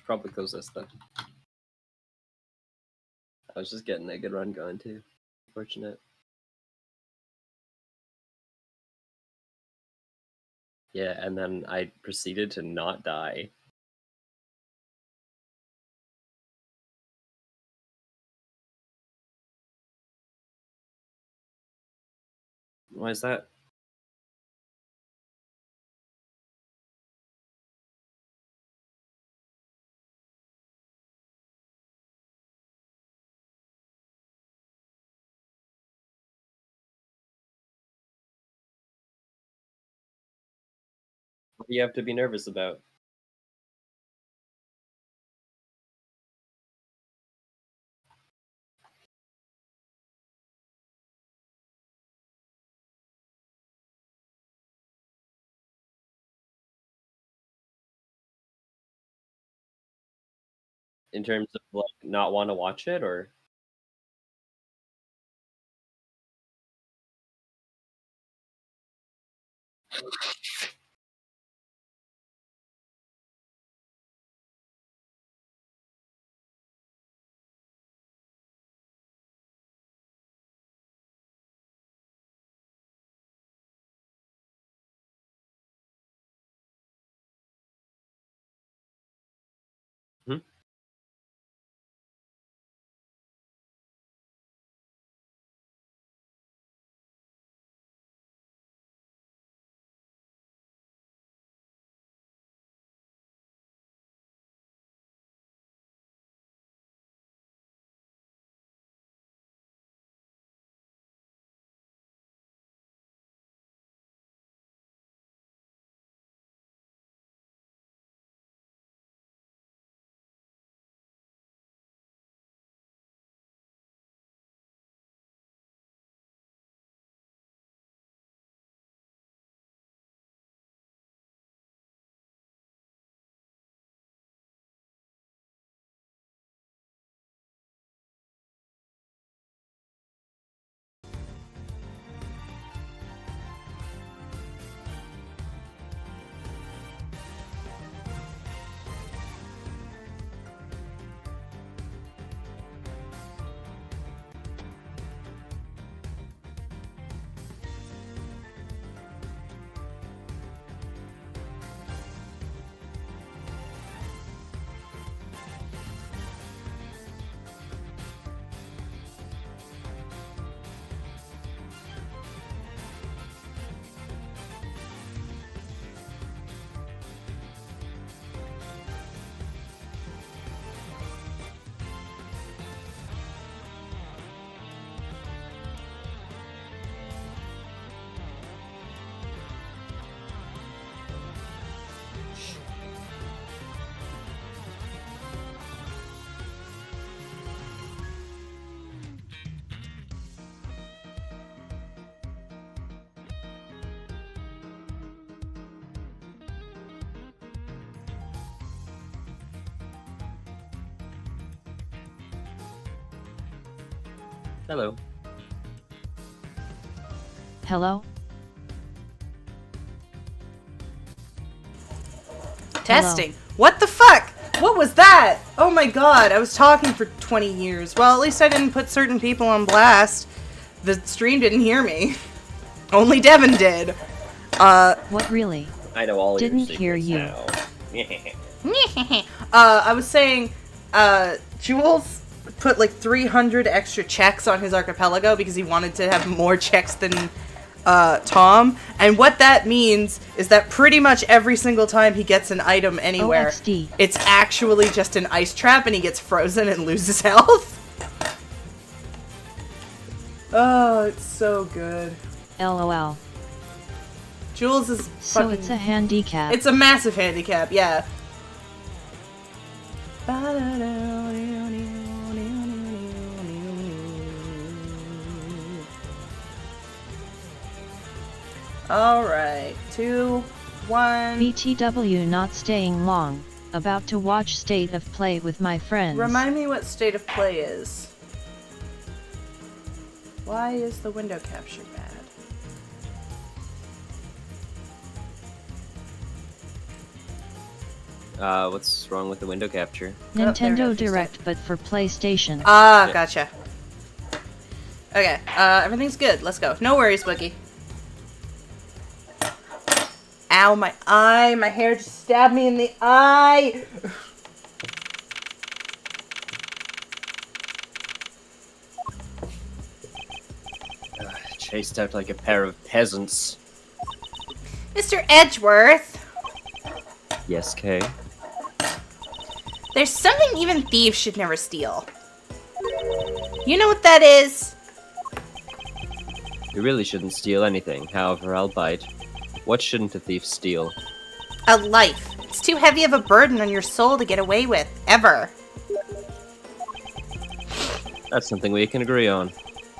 probably closest though. I was just getting a good run going too. Fortunate. Yeah, and then I proceeded to not die. Why is that? What do you have to be nervous about? In terms of like not want to watch it, or hmm? Hello. Hello? Testing. What the fuck? What was that? Oh my god, I was talking for 20 years. Well, at least I didn't put certain people on blast. The stream didn't hear me. Only Devin did. What really? I know all Didn't your hear secrets you. now. I was saying, Jules put like 300 extra checks on his archipelago because he wanted to have more checks than Tom. And what that means is that pretty much every single time he gets an item anywhere, OXD. it's actually just an ice trap and he gets frozen and loses health. Oh, it's so good. LOL. Jules is So fucking... it's a handicap. It's a massive handicap, yeah. Alright, 2, 1. BTW not staying long. About to watch State of Play with my friends. Remind me what State of Play is. Why is the window capture bad? What's wrong with the window capture? there we Nintendo go, Direct but for PlayStation. Ah, Yeah. gotcha. Okay, everything's good. Let's go. No worries, Wookie. Ow, my eye. My hair just stabbed me in the eye. Chased out like a pair of peasants. Mr. Edgeworth, Yes, Kay? there's something even thieves should never steal. You know what that is? You really shouldn't steal anything, however I'll bite. What shouldn't a thief steal? A life. It's too heavy of a burden on your soul to get away with, ever. That's something we can agree on.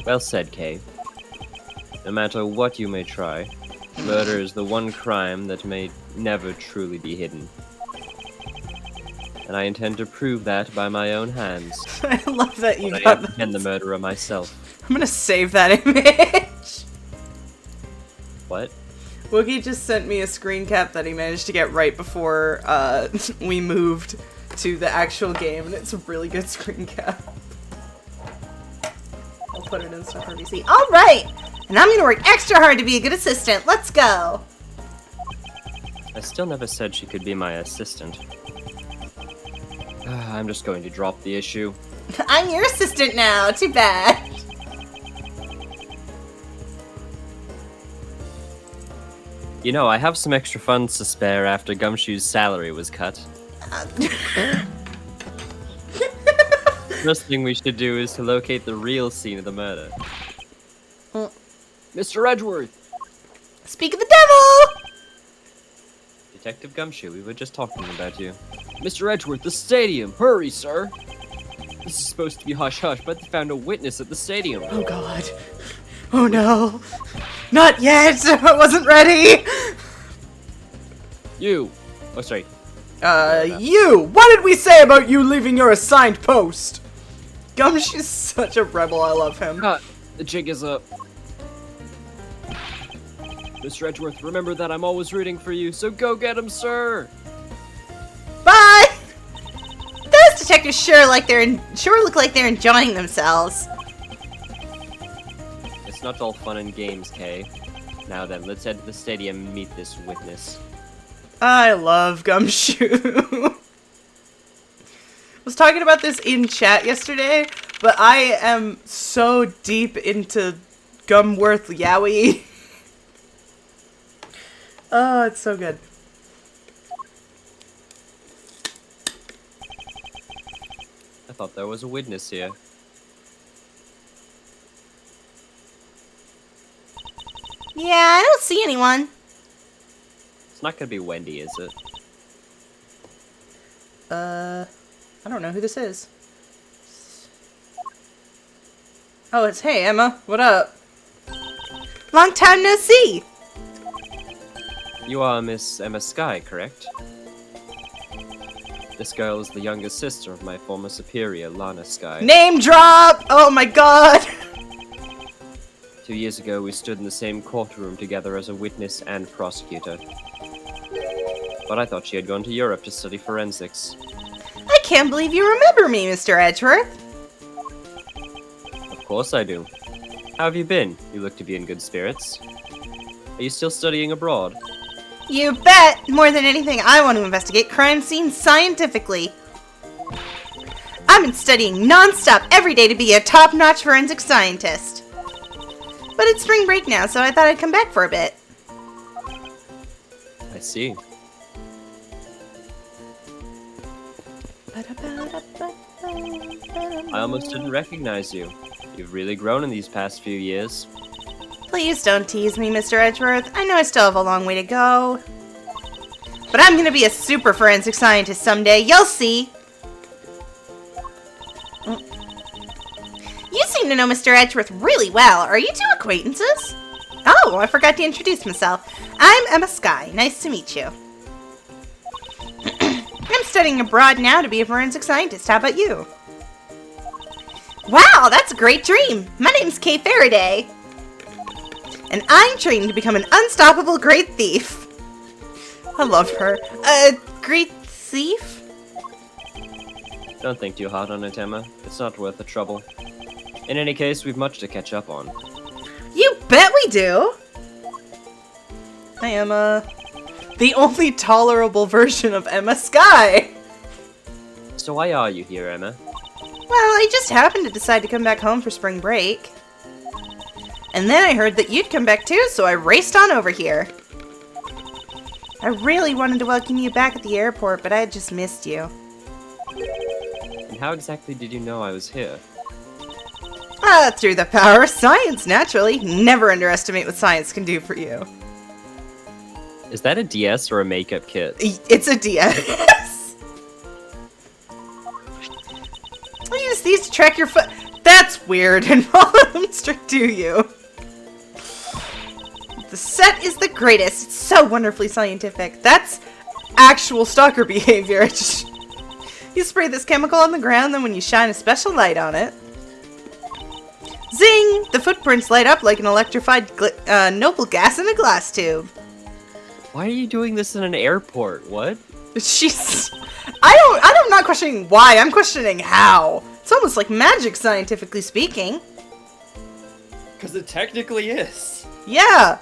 Well said, Kay. No matter what you may try, murder is the one crime that may never truly be hidden. And I intend to prove that by my own hands. I love that you But I got apprehend the that. murderer myself. I'm gonna save that image. What? Wookie just sent me a screen cap that he managed to get right before we moved to the actual game, and it's a really good screen cap. I'll put it in stuff for VC. Alright! And I'm gonna work extra hard to be a good assistant. Let's go! I still never said she could be my assistant. I'm just going to drop the issue. I'm your assistant now. Too bad. You know, I have some extra funds to spare after Gumshoe's salary was cut. First thing we should do is to locate the real scene of the murder. Mr. Edgeworth! Speak of the devil! Detective Gumshoe, we were just talking about you. Mr. Edgeworth, the stadium! Hurry, sir! This is supposed to be hush-hush, but they found a witness at the stadium. Oh god. Oh no. Not yet! I wasn't ready! You! Oh, sorry. You! What did we say about you leaving your assigned post? Gumshoe's such a rebel, I love him. Cut! The jig is up. Mr. Edgeworth, remember that I'm always rooting for you, so go get him, sir! Bye! Those detectives sure look like they're enjoying themselves. It's not all fun and games, Kay. Now then, let's head to the stadium and meet this witness. I love Gumshoe. Was talking about this in chat yesterday, but I am so deep into Gumworth Yowie. Oh, it's so good. I thought there was a witness here. Yeah, I don't see anyone. It's not gonna be Wendy, is it? I don't know who this is. Oh, it's hey, Emma. What up? Long time no see. You are Miss Emma Skye, correct? This girl is the younger sister of my former superior, Lana Skye. Name drop! Oh my god! 2 years ago, we stood in the same courtroom together as a witness and prosecutor. But I thought she had gone to Europe to study forensics. I can't believe you remember me, Mr. Edgeworth. Of course I do. How have you been? You look to be in good spirits. Are you still studying abroad? You bet! More than anything, I want to investigate crime scenes scientifically. I've been studying non-stop every day to be a top-notch forensic scientist. But it's spring break now, so I thought I'd come back for a bit. I see. I almost didn't recognize you. You've really grown in these past few years. Please don't tease me, Mr. Edgeworth. I know I still have a long way to go. But I'm gonna be a super forensic scientist someday. You'll see. You seem to know Mr. Edgeworth really well. Are you two acquaintances? Oh, I forgot to introduce myself. I'm Emma Skye. Nice to meet you. I'm studying abroad now to be a forensic scientist. How about you? Wow, that's a great dream. My name's Kay Faraday. And I'm trained to become an unstoppable great thief. I love her. Great thief. thief? Don't think too hard on it, Emma. It's not worth the trouble. In any case, we've much to catch up on. You bet we do! Hi, Emma. The only tolerable version of Emma Sky! So why are you here, Emma? Well, I just happened to decide to come back home for spring break. And then I heard that you'd come back too, so I raced on over here. I really wanted to welcome you back at the airport, but I had just missed you. And how exactly did you know I was here? Through the power of science, naturally. Never underestimate what science can do for you. Is that a DS or a makeup kit? It's a DS. I'll use these to track your foot. That's weird, and follow them straight to you. The set is the greatest. It's so wonderfully scientific. That's actual stalker behavior. You spray this chemical on the ground, then when you shine a special light on it, zing! The footprints light up like an electrified noble gas in a glass tube. Why are you doing this in an airport? What? I'm not questioning why, I'm questioning how. It's almost like magic, scientifically speaking. Because it technically is. Yeah.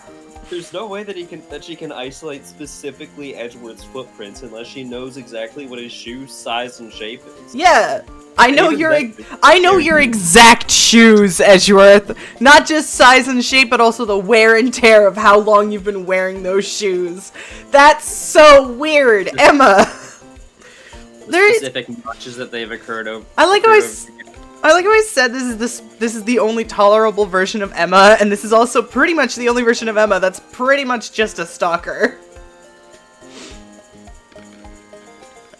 There's no way that she can isolate specifically Edgeworth's footprints unless she knows exactly what his shoe size and shape is. Yeah. I know your exact shoes, Edgeworth. Not just size and shape, but also the wear and tear of how long you've been wearing those shoes. That's so weird, Emma. Specific notches that they've occurred over. I like how I said this is the only tolerable version of Emma, and this is also pretty much the only version of Emma that's pretty much just a stalker.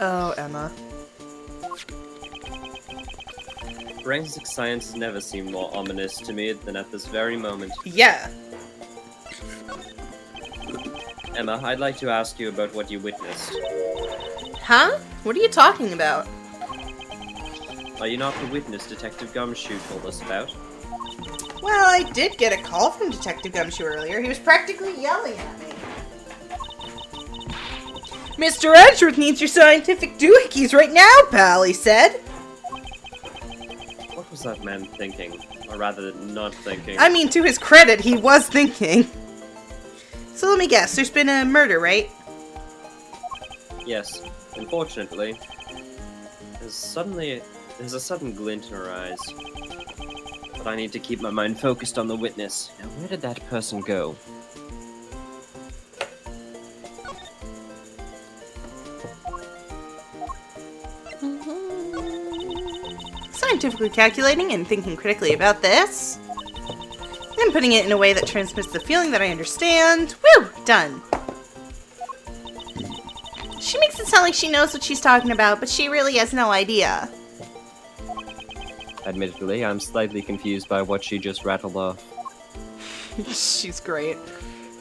Oh, Emma. Forensic science has never seemed more ominous to me than at this very moment. Yeah. Emma, I'd like to ask you about what you witnessed. Huh? What are you talking about? Are you not the witness Detective Gumshoe told us about? Well, I did get a call from Detective Gumshoe earlier. He was practically yelling at me. Mr. Edgeworth needs your scientific doohickeys right now, pal, he said. What was that man thinking? Or rather, not thinking. I mean, to his credit, he was thinking. So let me guess, there's been a murder, right? Yes. Unfortunately, there's a sudden glint in her eyes. But I need to keep my mind focused on the witness. Now, where did that person go? Scientifically calculating and thinking critically about this. Then putting it in a way that transmits the feeling that I understand. Woo! Done. She makes it sound like she knows what she's talking about, but she really has no idea. Admittedly, I'm slightly confused by what she just rattled off. She's great.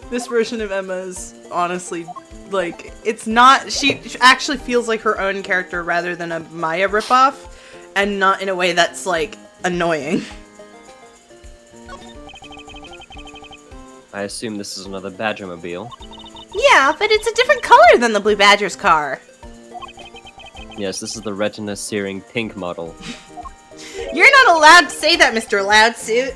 This version of Emma's, honestly, like, it's not... She actually feels like her own character rather than a Maya ripoff, and not in a way that's, like, annoying. I assume this is another Badgermobile. Yeah, but it's a different color than the Blue Badger's car. Yes, this is the retina-searing pink model. You're not allowed to say that, Mr. Loudsuit.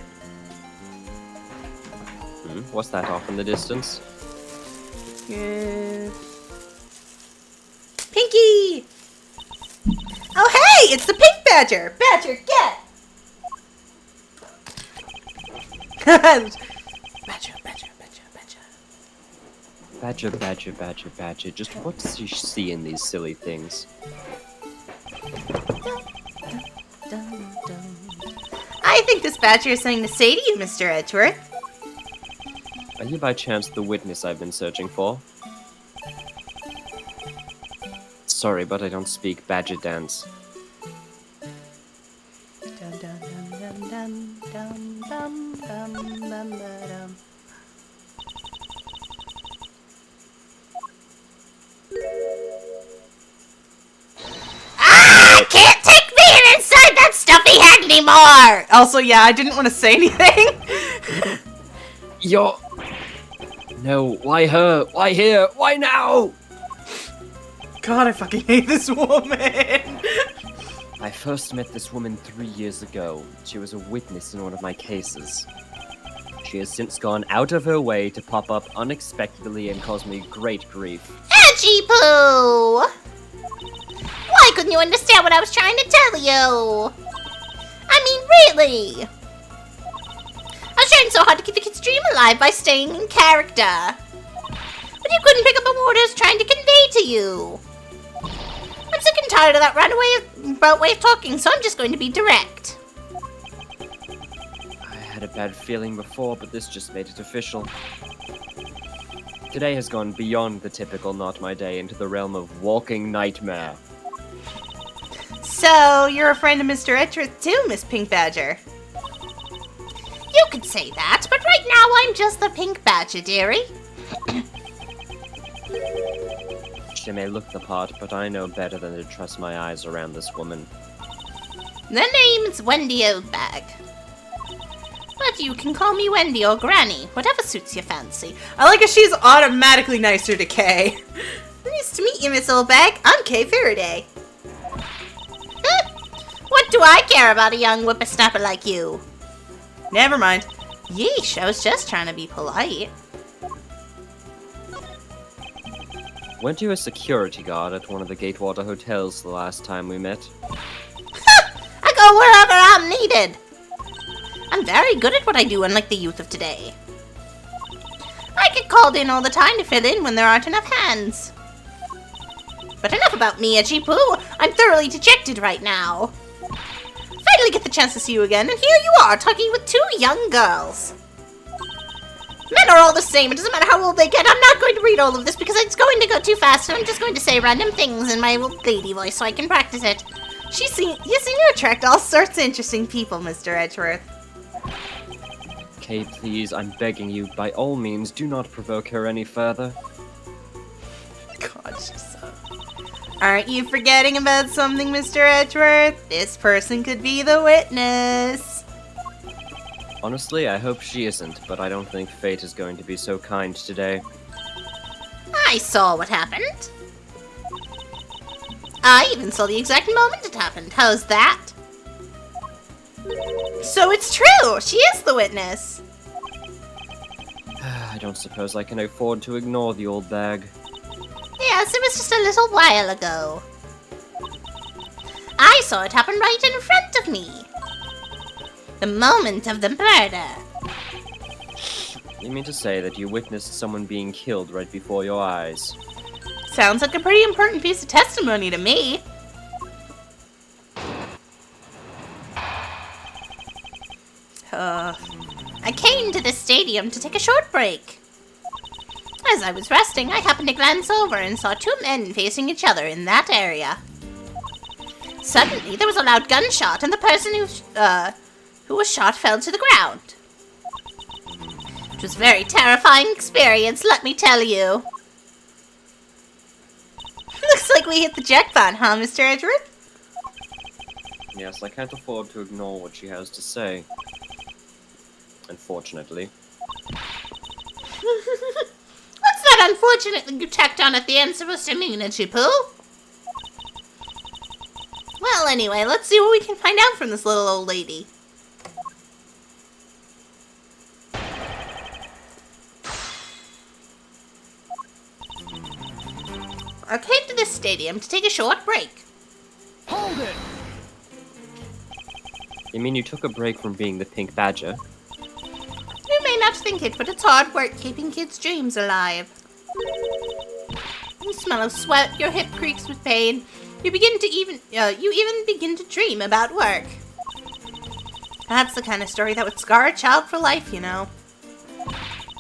What's that off in the distance? Pinky! Oh, hey! It's the Pink Badger! Badger, get! Badger, Badger, Badger, Badger. Badger, Badger, Badger, Badger. Just what does she see in these silly things? I think this Badger has something to say to you, Mr. Edgeworth. Are you by chance the witness I've been searching for? Sorry, but I don't speak Badger dance. Can't take being inside that stuffy head anymore! Also, yeah, I didn't want to say anything. No, why her? Why here? Why now? God, I fucking hate this woman. I first met this woman 3 years ago. She was a witness in one of my cases. She has since gone out of her way to pop up unexpectedly and cause me great grief. Edgy poo! Why couldn't you understand what I was trying to tell you? I mean, really? I was trying so hard to keep the kid's dream alive by staying in character. But you couldn't pick up on what I was trying to convey to you. I'm sick and tired of that roundabout way of talking, so I'm just going to be direct. I had a bad feeling before, but this just made it official. Today has gone beyond the typical not my day into the realm of walking nightmare. So, you're a friend of Mr. Edgeworth too, Miss Pink Badger? You could say that, but right now I'm just the Pink Badger, dearie. She may look the part, but I know better than to trust my eyes around this woman. The name's Wendy Oldbag. But you can call me Wendy or Granny, whatever suits your fancy. I like how she's automatically nicer to Kay. Nice to meet you, Miss Oldbag. I'm Kay Faraday. What do I care about a young whippersnapper like you? Never mind. Yeesh, I was just trying to be polite. Weren't you a security guard at one of the Gatewater hotels the last time we met? I go wherever I'm needed. I'm very good at what I do, unlike the youth of today. I get called in all the time to fill in when there aren't enough hands. But enough about me, Edgy Poo. I'm thoroughly dejected right now. Finally get the chance to see you again, and here you are, talking with two young girls. Men are all the same. It doesn't matter how old they get. I'm not going to read all of this because it's going to go too fast, and I'm just going to say random things in my old lady voice so I can practice it. You seem to attract all sorts of interesting people, Mr. Edgeworth. Kay, please, I'm begging you, by all means, do not provoke her any further. God, she's so... Aren't you forgetting about something, Mr. Edgeworth? This person could be the witness. Honestly, I hope she isn't, but I don't think fate is going to be so kind today. I saw what happened. I even saw the exact moment it happened. How's that? So it's true! She is the witness! I don't suppose I can afford to ignore the old bag. Yes, it was just a little while ago. I saw it happen right in front of me. The moment of the murder. You mean to say that you witnessed someone being killed right before your eyes? Sounds like a pretty important piece of testimony to me. I came to this stadium to take a short break. As I was resting, I happened to glance over and saw two men facing each other in that area. Suddenly, there was a loud gunshot, and the person who was shot fell to the ground. It was a very terrifying experience, let me tell you. Looks like we hit the jackpot, huh, Mr. Edgeworth? Yes, I can't afford to ignore what she has to say. Unfortunately. What's that unfortunately you tacked on at the end supposed to mean, Itchy Poo? Well, anyway, let's see what we can find out from this little old lady. I came to this stadium to take a short break. Hold it! You mean you took a break from being the Pink Badger? You may not think it, but it's hard work keeping kids' dreams alive. You smell of sweat, your hip creaks with pain. You even begin to dream about work. That's the kind of story that would scar a child for life, you know.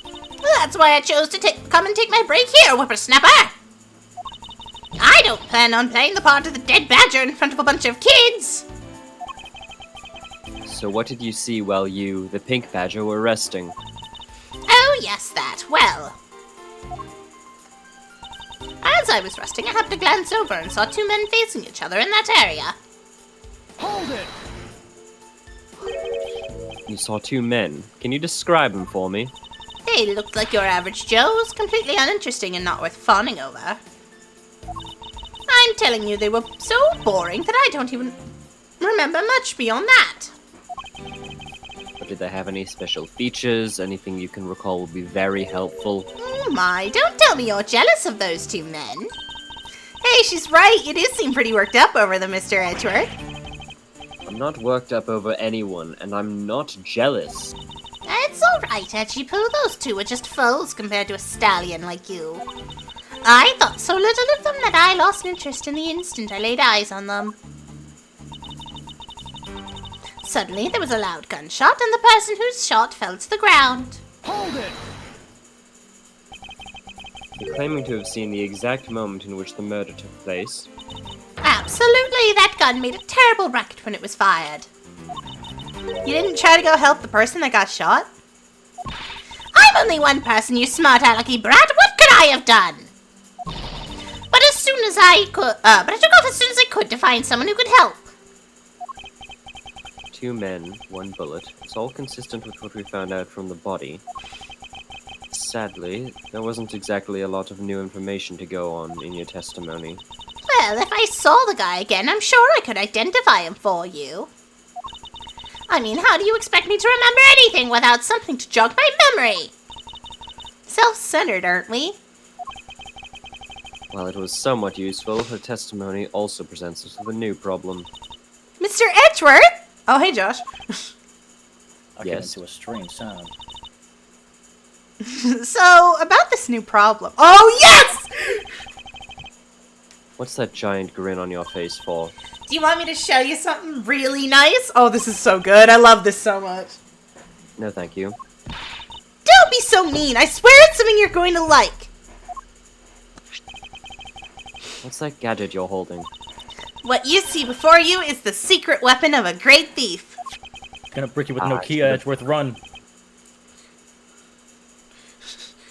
Well, that's why I chose to come and take my break here, whippersnapper. I don't plan on playing the part of the dead badger in front of a bunch of kids. So what did you see while you, the Pink Badger, were resting? Oh, yes, that. Well, as I was resting, I happened to glance over and saw two men facing each other in that area. Hold it! You saw two men. Can you describe them for me? They looked like your average Joes, completely uninteresting and not worth fawning over. telling you they were so boring that I don't even remember much beyond that. But did they have any special features? Anything you can recall would be very helpful. Oh my, don't tell me you're jealous of those two men. Hey, she's right. You do seem pretty worked up over them, Mr. Edgeworth. I'm not worked up over anyone, and I'm not jealous. It's alright, Edgy-Poo. Those two are just foes compared to a stallion like you. I thought so little of them that I lost interest in the instant I laid eyes on them. Suddenly, there was a loud gunshot, and the person whose shot fell to the ground. Hold it! You're claiming to have seen the exact moment in which the murder took place. Absolutely, that gun made a terrible racket when it was fired. You didn't try to go help the person that got shot? I'm only one person, you smart alecky brat. What could I have done? But as soon as I could, but I took off as soon as I could to find someone who could help. 2 men, 1 bullet. It's all consistent with what we found out from the body. Sadly, there wasn't exactly a lot of new information to go on in your testimony. Well, if I saw the guy again, I'm sure I could identify him for you. I mean, how do you expect me to remember anything without something to jog my memory? Self-centered, aren't we? While it was somewhat useful, her testimony also presents us with a new problem. Mr. Edgeworth? Oh, hey, Josh. I get Yes. into a strange sound. So, about this new problem. Oh, yes! What's that giant grin on your face for? Do you want me to show you something really nice? Oh, this is so good. I love this so much. No, thank you. Don't be so mean. I swear it's something you're going to like. What's that gadget you're holding? What you see before you is the secret weapon of a great thief. Gonna brick you with Ah, Nokia should've- Edgeworth, run.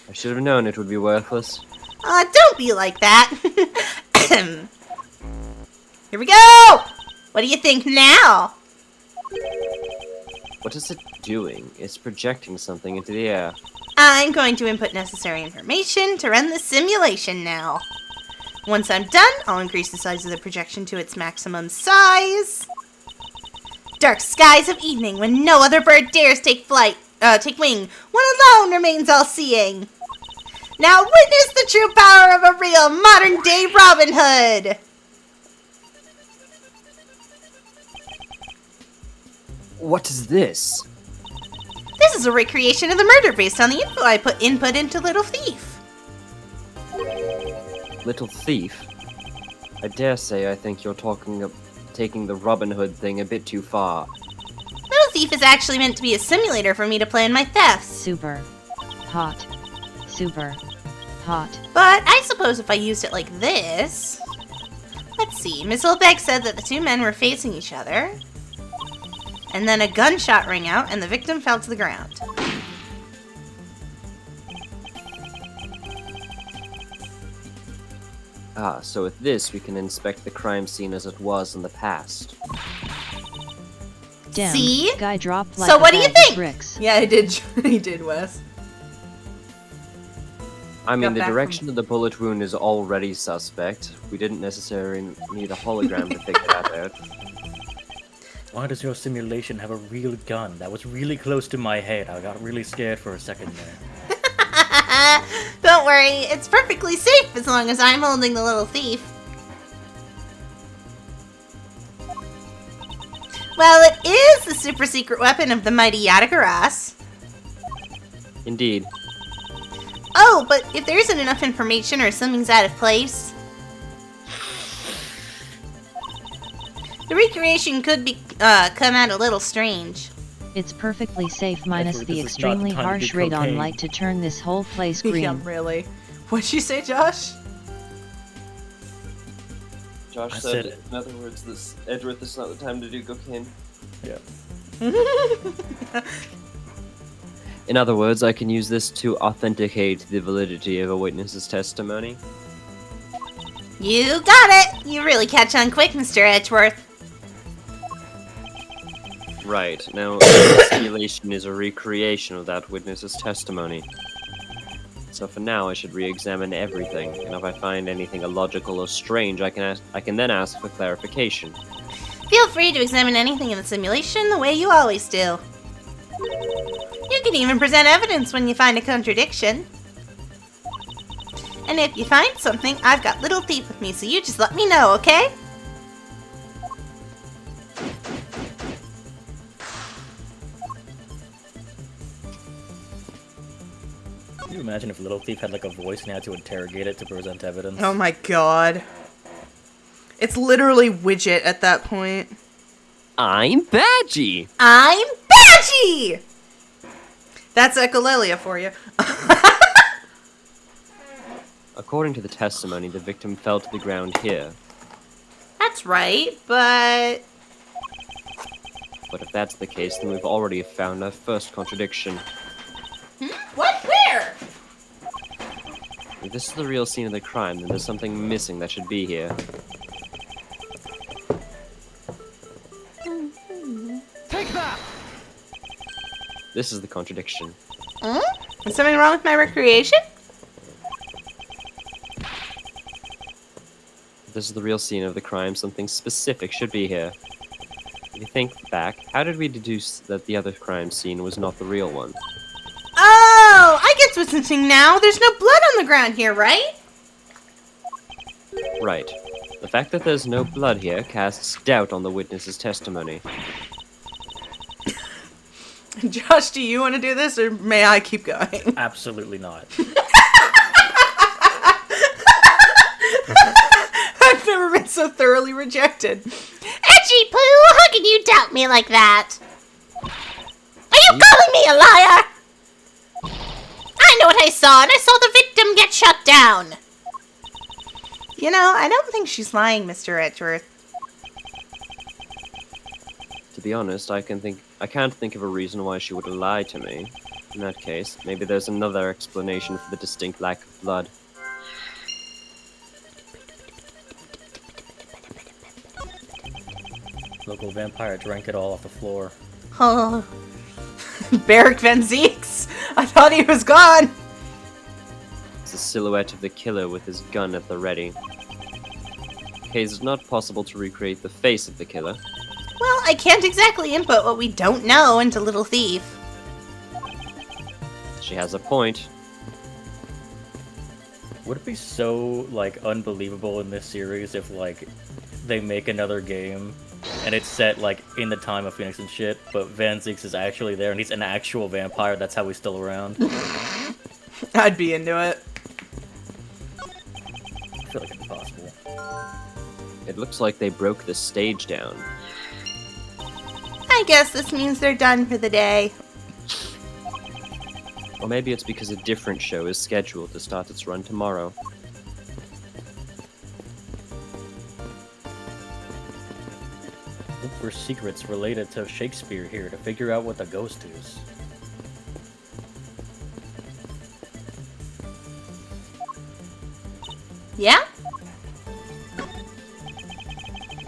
I should have known it would be worthless. Don't be like that. Here we go! What do you think now? What is it doing? It's projecting something into the air. I'm going to input necessary information to run the simulation now. Once I'm done, I'll increase the size of the projection to its maximum size. Dark skies of evening when no other bird dares take wing. One alone remains all-seeing. Now witness the true power of a real modern-day Robin Hood. What is this? This is a recreation of the murder based on the info I input into Little Thief. Little thief? I dare say I think you're taking the Robin Hood thing a bit too far. Little Thief is actually meant to be a simulator for me to plan my thefts. Super hot. Super hot. But I suppose if I used it like this... Let's see, Miss Olbeck said that the two men were facing each other. And then a gunshot rang out and the victim fell to the ground. Ah, so with this we can inspect the crime scene as it was in the past. Damn, See? guy dropped like So a what do you bag of think? bricks. Yeah, I did. He did, Wes. I mean, Got the back direction of the bullet wound is already suspect. We didn't necessarily need a hologram to figure that out. Why does your simulation have a real gun? That was really close to my head. I got really scared for a second there. Don't worry, it's perfectly safe as long as I'm holding the Little Thief. Well, it is the super secret weapon of the mighty Yatagarasu. Indeed. Oh, but if there isn't enough information or something's out of place... The recreation could be come out a little strange. It's perfectly safe minus Edward, the this is not extremely time to harsh do radon cocaine. light to turn this whole place green. Yeah, really. What'd you say, Josh? Josh I said it. in other words, Edgeworth, this is not the time to do cocaine. Yeah. In other words, I can use this to authenticate the validity of a witness's testimony. You got it! You really catch on quick, Mr. Edgeworth. Right, now the simulation is a recreation of that witness's testimony. So for now, I should re-examine everything, and if I find anything illogical or strange, I can then ask for clarification. Feel free to examine anything in the simulation the way you always do. You can even present evidence when you find a contradiction. And if you find something, I've got Little Thief with me, so you just let me know, okay? Can you imagine if Little Thief had like a voice and had to interrogate it to present evidence? Oh my god. It's literally Widget at that point. I'm Badgie! I'm Badgie! That's Echolalia for you. According to the testimony, the victim fell to the ground here. That's right, but... But if that's the case, then we've already found our first contradiction. What? Where? If this is the real scene of the crime, then there's something missing that should be here. Take that! This is the contradiction. Is something wrong with my recreation? If this is the real scene of the crime, something specific should be here. If you think back, how did we deduce that the other crime scene was not the real one? Oh, I get what's missing now. There's no blood on the ground here, right? Right. The fact that there's no blood here casts doubt on the witness's testimony. Josh, do you want to do this, or may I keep going? Absolutely not. I've never been so thoroughly rejected. Etchy Poo, how can you doubt me like that? Are you calling me a liar? I know what I saw, and I saw the victim get shut down. You know, I don't think she's lying, Mr. Edgeworth. To be honest, I can't think of a reason why she would lie to me. In that case, maybe there's another explanation for the distinct lack of blood. Local vampire drank it all off the floor. Oh, Beric Van Zeeks! I thought he was gone! It's a silhouette of the killer with his gun at the ready. Okay, it's not possible to recreate the face of the killer. well, I can't exactly input what we don't know into Little Thief. She has a point. Would it be so, like, unbelievable in this series if, like, they make another game and it's set, like, in the time of Phoenix and shit, but Van Zeeks is actually there and he's an actual vampire, that's how he's still around? I'd be into it. I feel like it's possible. It looks like they broke the stage down. I guess this means they're done for the day. Or maybe it's because a different show is scheduled to start its run tomorrow. Look for secrets related to Shakespeare here to figure out what the ghost is. Yeah?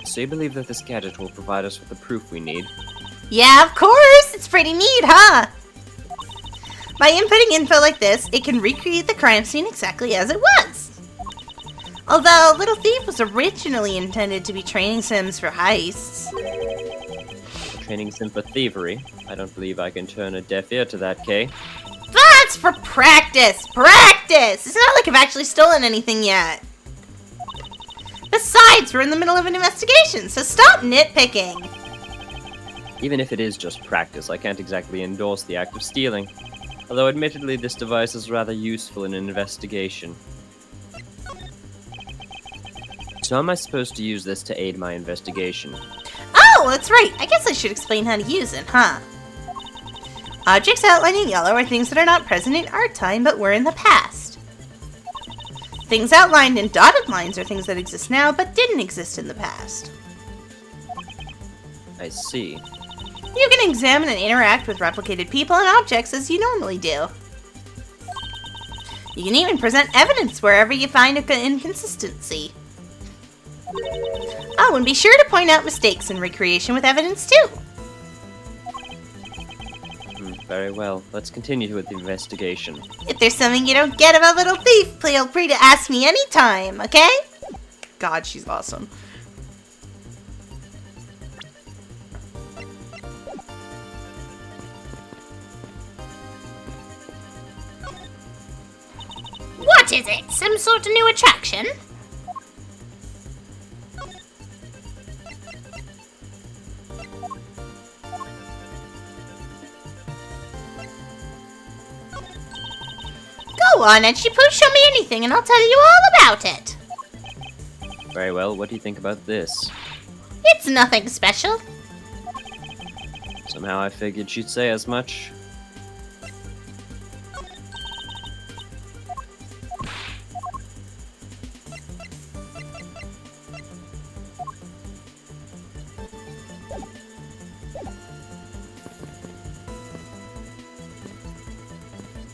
So you believe that this gadget will provide us with the proof we need? Yeah, of course! It's pretty neat, huh? By inputting info like this, it can recreate the crime scene exactly as it was. Although, Little Thief was originally intended to be training sims for heists. Training sim for thievery. I don't believe I can turn a deaf ear to that, Kay. That's for practice! Practice! It's not like I've actually stolen anything yet. Besides, we're in the middle of an investigation, so stop nitpicking. Even if it is just practice, I can't exactly endorse the act of stealing. Although admittedly this device is rather useful in an investigation. So how am I supposed to use this to aid my investigation? Oh, that's right. I guess I should explain how to use it, huh? Objects outlined in yellow are things that are not present in our time but were in the past. Things outlined in dotted lines are things that exist now but didn't exist in the past. I see. You can examine and interact with replicated people and objects as you normally do. You can even present evidence wherever you find an inconsistency. Oh, and be sure to point out mistakes in recreation with evidence too. Very well. Let's continue with the investigation. If there's something you don't get about Little Thief, feel free to ask me anytime, okay? God, she's awesome. What is it? Some sort of new attraction? Go on, Edgepoo, show me anything and I'll tell you all about it. Very well. What do you think about this? It's nothing special. Somehow I figured she'd say as much.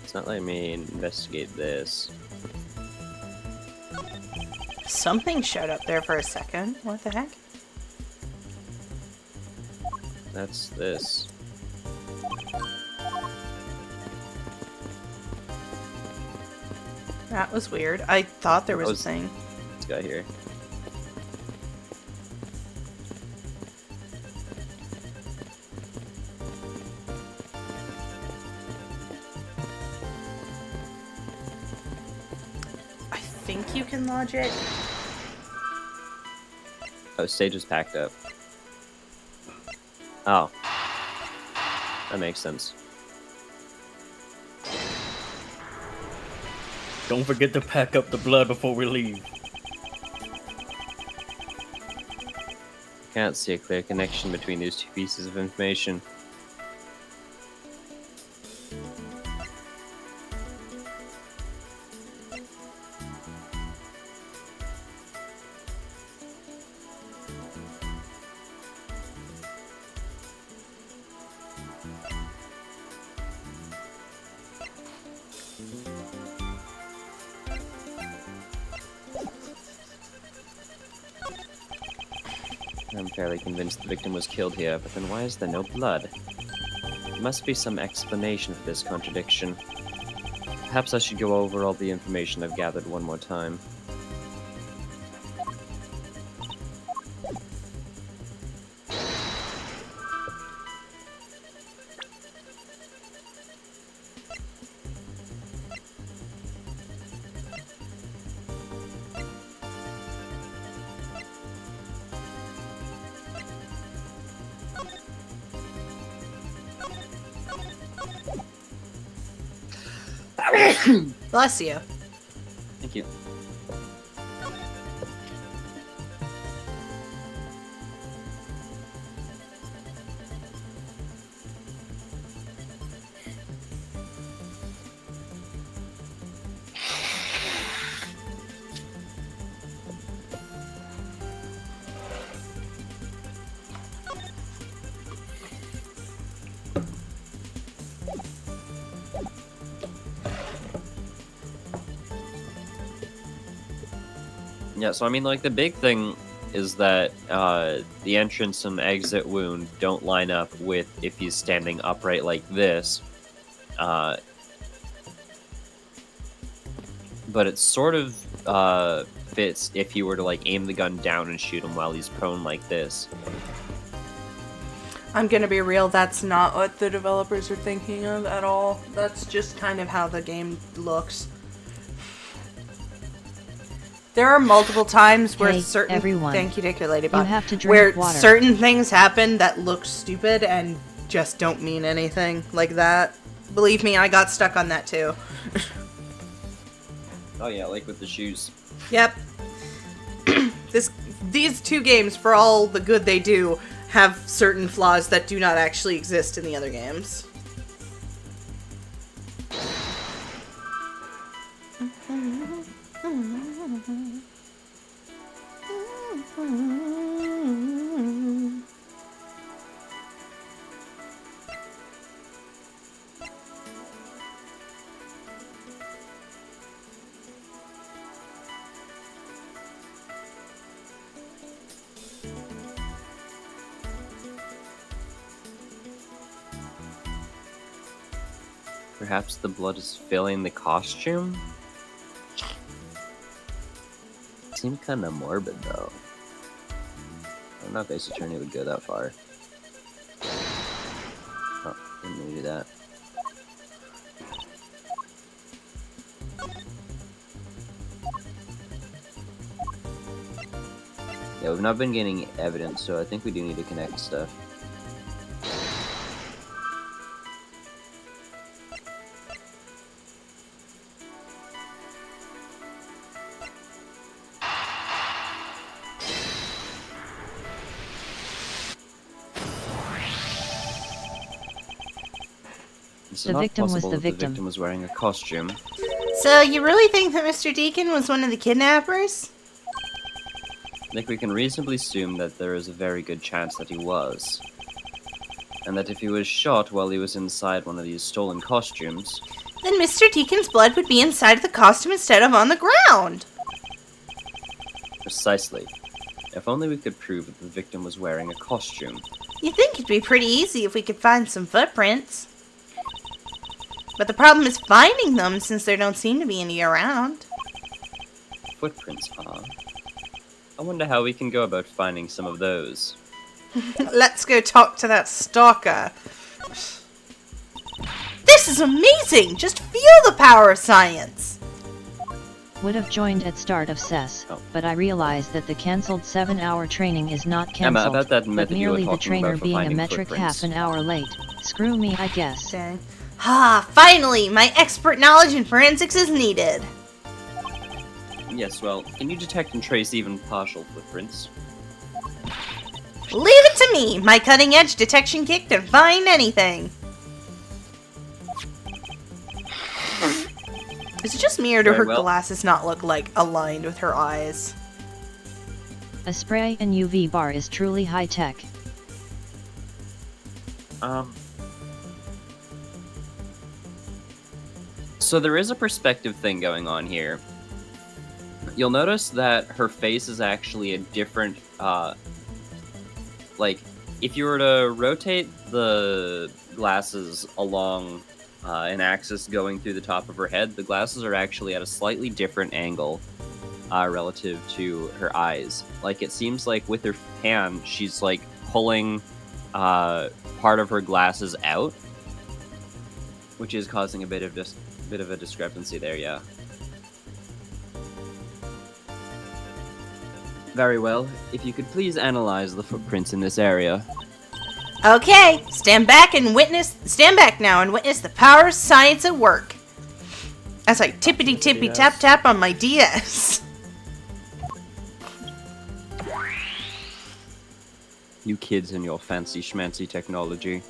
It's not letting me investigate this. Something showed up there for a second. What the heck? That's this. That was weird. I thought there was a Was- thing. This guy here. I think you can lodge it. Oh, stage is packed up. Oh. That makes sense. Don't forget to pack up the blood before we leave. Can't see a clear connection between these two pieces of information. I'm fairly convinced the victim was killed here, but then why is there no blood? There must be some explanation for this contradiction. Perhaps I should go over all the information I've gathered one more time. Bless you. Thank you. Yeah, so I mean, like, the big thing is that the entrance and exit wound don't line up with if he's standing upright like this. But it sort of fits if you were to, like, aim the gun down and shoot him while he's prone like this. I'm gonna be real, that's not what the developers are thinking of at all. That's just kind of how the game looks. There are multiple times where Hey, certain everyone. thank you, Ladybug. You have to drink where water. certain things happen that look stupid and just don't mean anything like that. Believe me, I got stuck on that too. Oh yeah, like with the shoes. Yep. These two games, for all the good they do, have certain flaws that do not actually exist in the other games. Perhaps the blood is filling the costume? Seems kinda morbid, though. I'm not Ace Attorney would go that far. Oh, didn't mean to do that. Yeah, we've not been getting evidence, so I think we do need to connect stuff. It's The not victim was possible the that victim. The victim was wearing a costume. So, you really think that Mr. Deacon was one of the kidnappers? I think we can reasonably assume that there is a very good chance that he was. And that if he was shot while he was inside one of these stolen costumes, Then Mr. Deacon's blood would be inside of the costume instead of on the ground. precisely. If only we could prove that the victim was wearing a costume. You'd think it'd be pretty easy if we could find some footprints. But the problem is finding them since there don't seem to be any around. Footprints, huh? I wonder how we can go about finding some of those. Let's go talk to that stalker. This is amazing! Just feel the power of science! Would have joined at start of CES, Oh. but I realized that the cancelled 7-hour training is not Emma, cancelled, about that but method you were merely the talking trainer about for being a finding metric footprints. half an hour late. Screw me, I guess. Dang. Ah, finally! My expert knowledge in forensics is needed. Yes, well, can you detect and trace even partial footprints? Leave it to me! My cutting-edge detection kit can find anything. Is it just me or do Very her well. glasses not look like aligned with her eyes? A spray and UV bar is truly high-tech. So there is a perspective thing going on here. You'll notice that her face is actually a different, like, if you were to rotate the glasses along an axis going through the top of her head, the glasses are actually at a slightly different angle relative to her eyes. Like, it seems like with her hand, she's, like, pulling part of her glasses out, which is causing a bit of a discrepancy there, yeah. Very well. If you could please analyze the footprints in this area. Okay, stand back now and witness the power of science at work. As I tippity tippy tap tap on my DS. You kids and your fancy schmancy technology.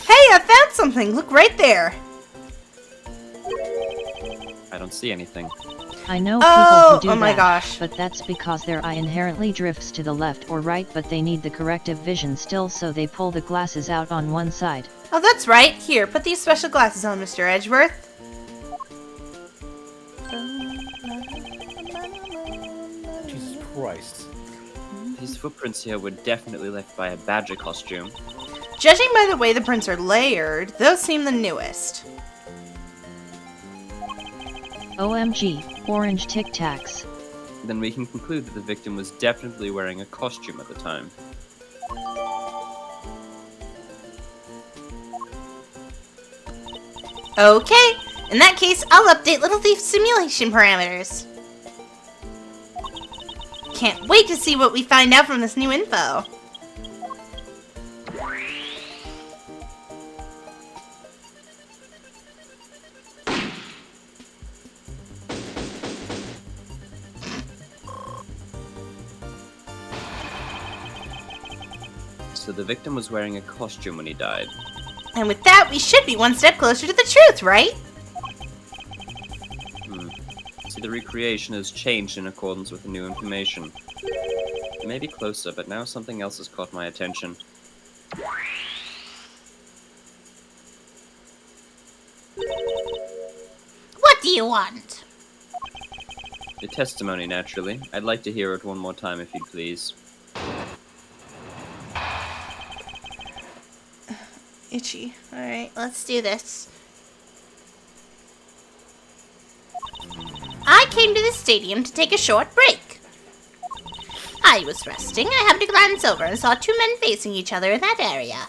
Hey, I found something! Look right there! I don't see anything. I know people who do oh my that, gosh. but that's because their eye inherently drifts to the left or right, but they need the corrective vision still, so they pull the glasses out on one side. Oh, that's right. Here, put these special glasses on, Mr. Edgeworth. Jesus Christ. These footprints here were definitely left by a badger costume. Judging by the way the prints are layered, those seem the newest. OMG, orange Tic Tacs. Then we can conclude that the victim was definitely wearing a costume at the time. Okay, in that case, I'll update Little Thief's simulation parameters. Can't wait to see what we find out from this new info. So the victim was wearing a costume when he died. And with that, we should be one step closer to the truth, right? See, the recreation has changed in accordance with the new information. It may be closer, but now something else has caught my attention. What do you want? Your testimony, naturally. I'd like to hear it one more time if you'd please. itchy. Alright, let's do this. I came to the stadium to take a short break. I was resting. I happened to glance over and saw two men facing each other in that area.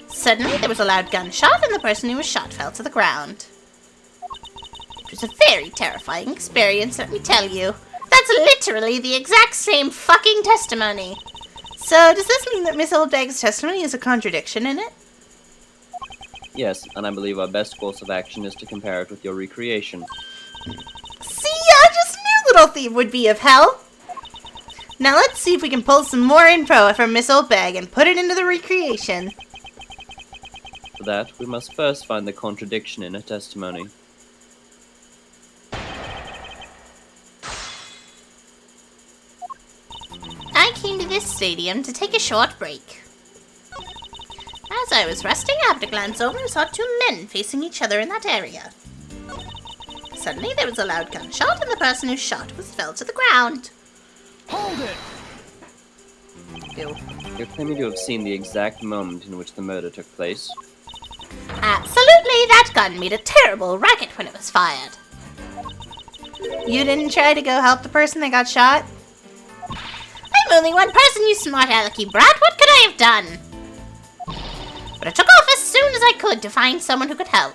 Suddenly, there was a loud gunshot, and the person who was shot fell to the ground. It was a very terrifying experience, let me tell you. That's literally the exact same fucking testimony. So, does this mean that Miss Oldbag's testimony is a contradiction in it? Yes, and I believe our best course of action is to compare it with your recreation. See, I just knew Little Thief would be of help. Now let's see if we can pull some more info from Miss Oldbag and put it into the recreation. For that, we must first find the contradiction in her testimony. I came to this stadium to take a short break. As I was resting, I happened to glance over and saw two men facing each other in that area. Suddenly, there was a loud gunshot, and the person who shot fell to the ground. Hold it! Ew. You're claiming to have seen the exact moment in which the murder took place. Absolutely, that gun made a terrible racket when it was fired. You didn't try to go help the person that got shot? I'm only one person, you smart alecky brat. What could I have done? But I took off as soon as I could to find someone who could help.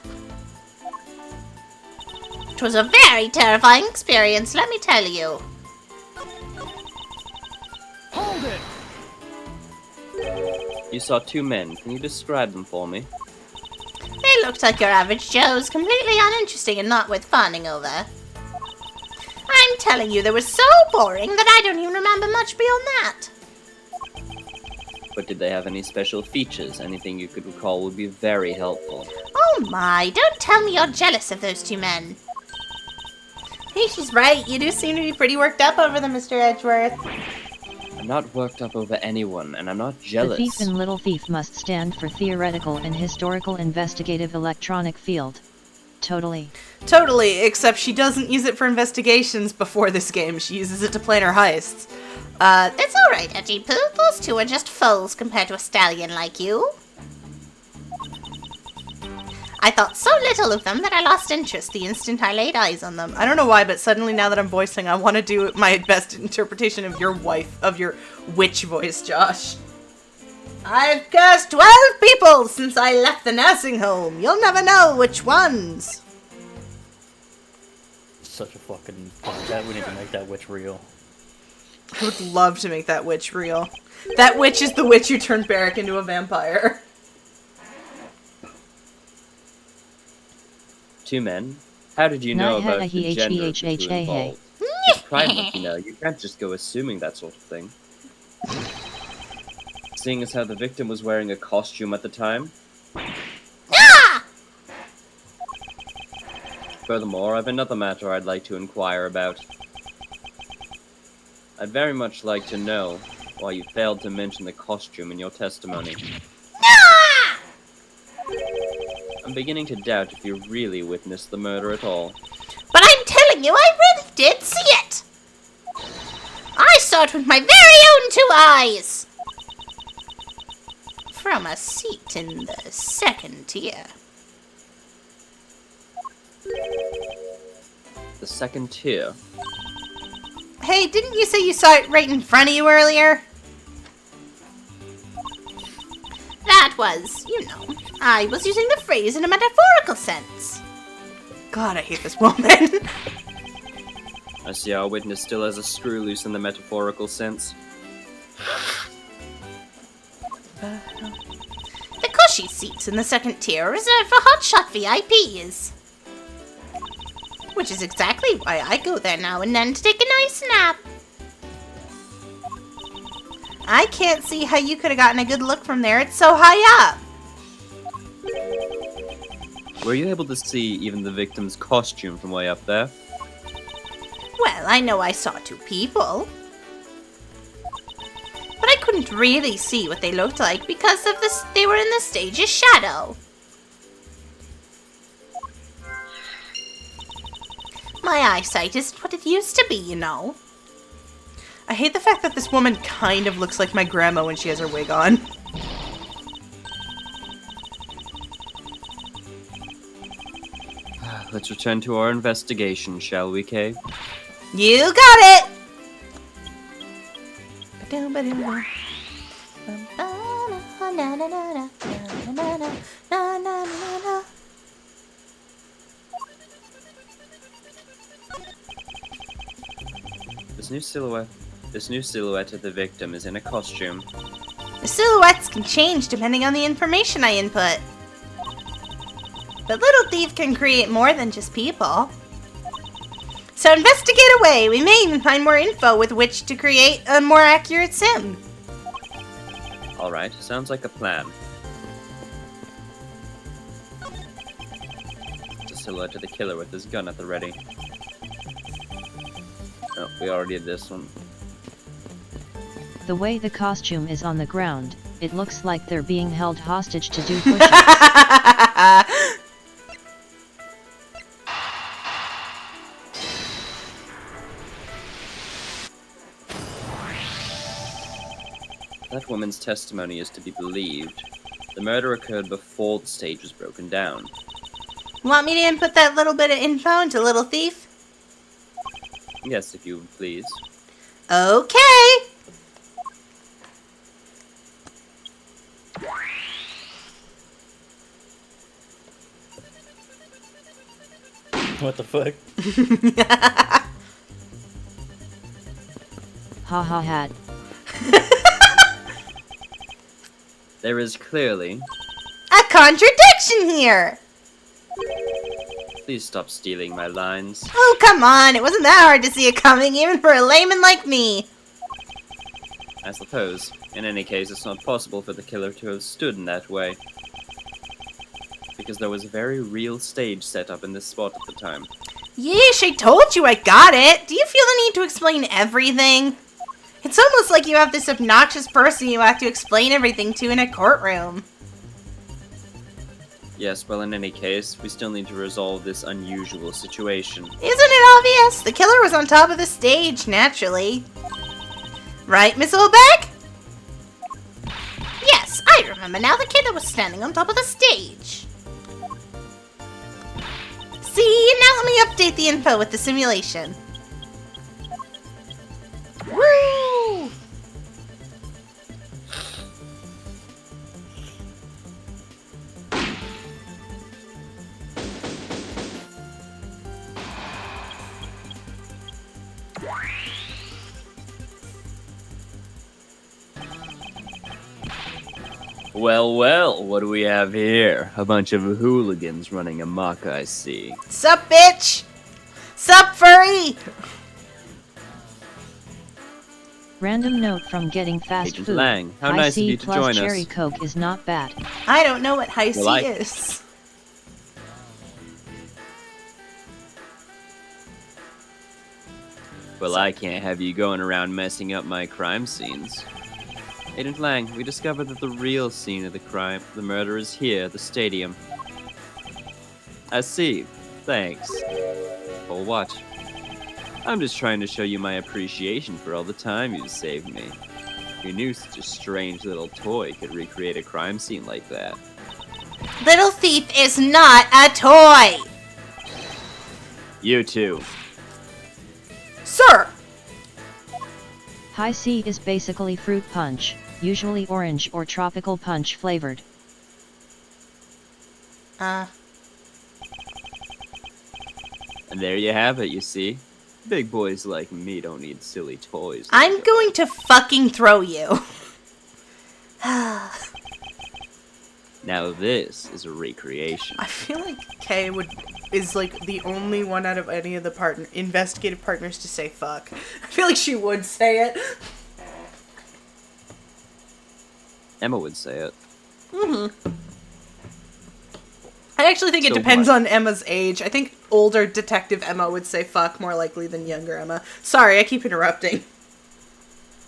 It was a very terrifying experience, let me tell you. Hold it! You saw two men. Can you describe them for me? They looked like your average Joes, completely uninteresting and not worth fawning over. I'm telling you, they were so boring that I don't even remember much beyond that. But did they have any special features? Anything you could recall would be very helpful. Oh my, don't tell me you're jealous of those two men. Hey, she's right. You do seem to be pretty worked up over them, Mr. Edgeworth. I'm not worked up over anyone, and I'm not The jealous. thief in Little Thief must stand for theoretical and historical investigative electronic field. Totally. Totally, except she doesn't use it for investigations before this game. She uses it to plan her heists. It's alright, Edgy Poo. Those two are just foals compared to a stallion like you. I thought so little of them that I lost interest the instant I laid eyes on them. I don't know why, but suddenly now that I'm voicing, I want to do my best interpretation of your witch voice, Josh. I've cursed 12 people since I left the nursing home. You'll never know which ones. Such a fucking that we need to make that witch real. I would love to make that witch real. That witch is the witch who turned Barrick into a vampire. Two men? How did you know about the gender of the two H-E-H-E-H-A-H-A. involved? It's Pride Month, you know. You can't just go assuming that sort of thing. Seeing as how the victim was wearing a costume at the time. Ah! Furthermore, I've another matter I'd like to inquire about. I'd very much like to know why you failed to mention the costume in your testimony. Ah! I'm beginning to doubt if you really witnessed the murder at all. But I'm telling you, I really did see it. I saw it with my very own two eyes. From a seat in the second tier. The second tier. Hey, didn't you say you saw it right in front of you earlier? That was, you know, I was using the phrase in a metaphorical sense. God, I hate this woman. I see our witness still has a screw loose in the metaphorical sense. The cushy seats in the second tier are reserved for hotshot VIPs. Which is exactly why I go there now and then to take a nice nap. I can't see how you could have gotten a good look from there. It's so high up. Were you able to see even the victim's costume from way up there? Well, I know I saw two people. But I couldn't really see what they looked like because of this. They were in the stage's shadow. My eyesight isn't what it used to be, you know. I hate the fact that this woman kind of looks like my grandma when she has her wig on. let's return to our investigation, shall we, Kay? You got it! This new silhouette of the victim is in a costume. The silhouettes can change depending on the information I input. But Little Thief can create more than just people. So investigate away. We may even find more info with which to create a more accurate sim. Alright, sounds like a plan. It's a silhouette of the killer with his gun at the ready. Oh, we already did this one. The way the costume is on the ground, it looks like they're being held hostage to do push-ups. That woman's testimony is to be believed. The murder occurred before the stage was broken down. Want me to input that little bit of info into Little Thief? Yes, if you would please. Okay. What the fuck? Ha ha hat. There is clearly... A contradiction here. Please stop stealing my lines. Oh, come on. It wasn't that hard to see it coming, even for a layman like me. I suppose. In any case, it's not possible for the killer to have stood in that way. Because there was a very real stage set up in this spot at the time. Yeesh, I told you I got it. Do you feel the need to explain everything? It's almost like you have this obnoxious person you have to explain everything to in a courtroom. Yes, well, in any case, we still need to resolve this unusual situation. Isn't it obvious? The killer was on top of the stage, naturally. Right, Miss Olbeck? Yes, I remember now. The killer was standing on top of the stage. See, now let me update the info with the simulation. Woo! Well, well, what do we have here? A bunch of hooligans running amok, I see. Sup, bitch? Sup, Furry? Random note from Getting Fast Agent Food. Lang, how High nice of C you to plus join cherry us. Coke is not bad. I don't know what high C Well, is. Well, I can't have you going around messing up my crime scenes. Agent Lang, we discovered that the real scene of the murder is here, at the stadium. I see. Thanks. For what? I'm just trying to show you my appreciation for all the time you've saved me. Who knew such a strange little toy could recreate a crime scene like that? Little Thief is not a toy! You too. Sir! High C is basically fruit punch, usually orange or tropical punch flavored. And there you have it, you see. Big boys like me don't need silly toys. I'm going to fucking throw you. Now this is a recreation. I feel like Kay is like the only one out of any of the investigative partners to say fuck. I feel like she would say it. Emma would say it. I actually think it So depends what? on Emma's age. I think older Detective Emma would say fuck more likely than younger Emma. Sorry, I keep interrupting.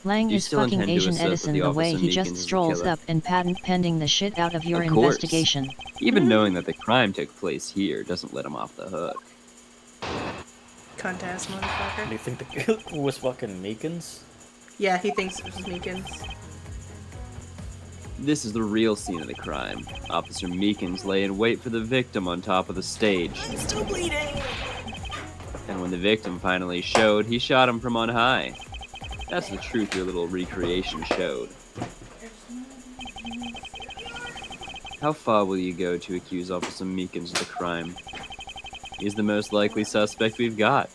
Lang Do you is still fucking intend to Asian assert Edison that the the way Officer he Meekins just is the strolls killer? up and patent pending the shit out of your Of course. investigation. Even knowing that the crime took place here doesn't let him off the hook. Cunt-ass Do motherfucker. you think the killer was fucking Meekins? Yeah, he thinks it was Meekins. This is the real scene of the crime. Officer Meekins lay in wait for the victim on top of the stage. I'm still bleeding. And when the victim finally showed, he shot him from on high. That's the truth your little recreation showed. How far will you go to accuse Officer Meekins of the crime? He's the most likely suspect we've got,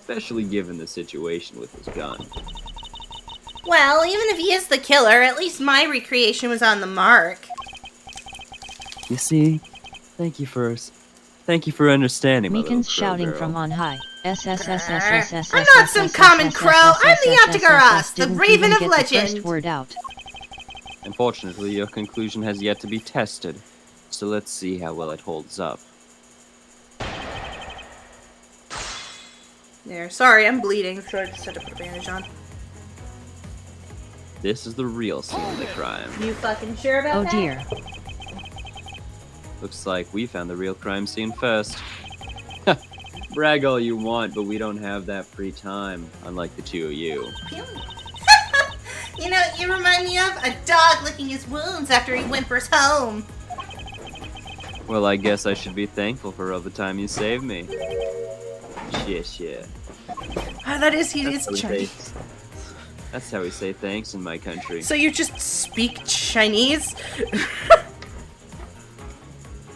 especially given the situation with his gun. Well, even if he is the killer, at least my recreation was on the mark. You see, thank you for understanding, my little Meekins crow shouting girl. from on high. I'm not some common crow. I'm the Optigaros, the Raven of Legend. First word out. Unfortunately, your conclusion has yet to be tested, so let's see how well it holds up. There. Sorry, I'm bleeding, so I just had to put a bandage on. This is the real scene of the crime. You fucking sure about Oh that? dear. Looks like we found the real crime scene first. Brag all you want, but we don't have that free time, unlike the two of you. You know, you remind me of a dog licking his wounds after he whimpers home. Well, I guess I should be thankful for all the time you saved me. Shit. Ah, that is, he is Chinese. That's how we say thanks in my country. So you just speak Chinese?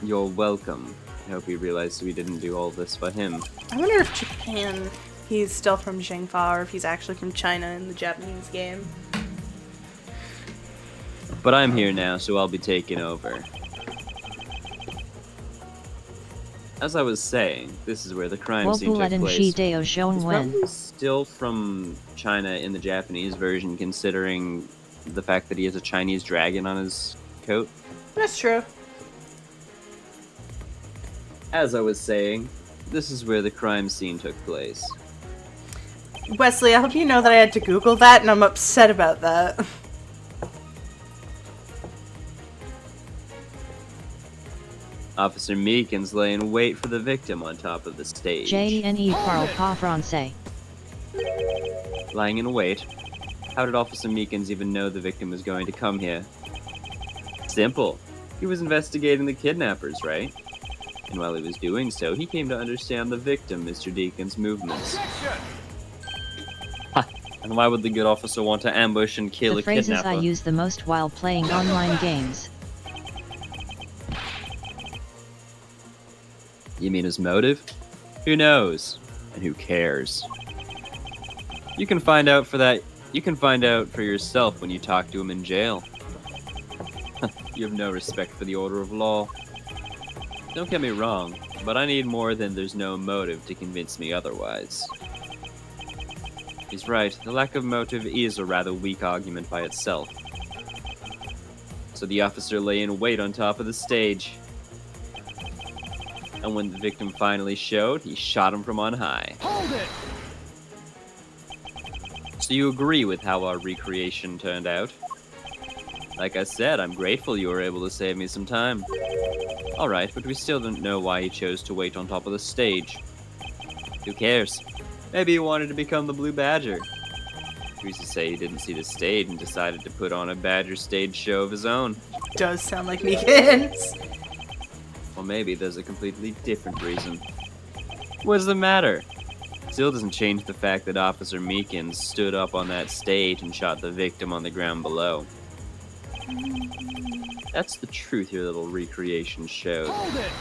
You're welcome. I hope he realized we didn't do all this for him. I wonder if Japan, he's still from Zhengfa, or if he's actually from China in the Japanese game. But I'm here now, so I'll be taking over. As I was saying, this is where the crime scene took Wopuletin place. Shi Deo Shon He's Wen. probably still from China in the Japanese version, considering the fact that he has a Chinese dragon on his coat. That's true. As I was saying, this is where the crime scene took place. Wesley, I hope you know that I had to Google that, and I'm upset about that. Officer Meekins lay in wait for the victim on top of the stage. JNE parle pas français. Lying in wait? How did Officer Meekins even know the victim was going to come here? Simple. He was investigating the kidnappers, right? And while he was doing so, he came to understand the victim, Mr. Deacon's movements. Ha! And why would the good officer want to ambush and kill The a phrases kidnapper? I use the most while playing online games. You mean his motive? Who knows? And who cares? You can find out for yourself when you talk to him in jail. You have no respect for the order of law. Don't get me wrong, but I need more than there's no motive to convince me otherwise. He's right, the lack of motive is a rather weak argument by itself. So the officer lay in wait on top of the stage. And when the victim finally showed, he shot him from on high. Hold it! So you agree with how our recreation turned out? Like I said, I'm grateful you were able to save me some time. Alright, but we still don't know why he chose to wait on top of the stage. Who cares? Maybe he wanted to become the Blue Badger. Who's to say he didn't see the stage and decided to put on a Badger stage show of his own? Does sound like Meekins. Or maybe there's a completely different reason. What does it matter? Still doesn't change the fact that Officer Meekins stood up on that stage and shot the victim on the ground below. That's the truth your little recreation showed. Hold it!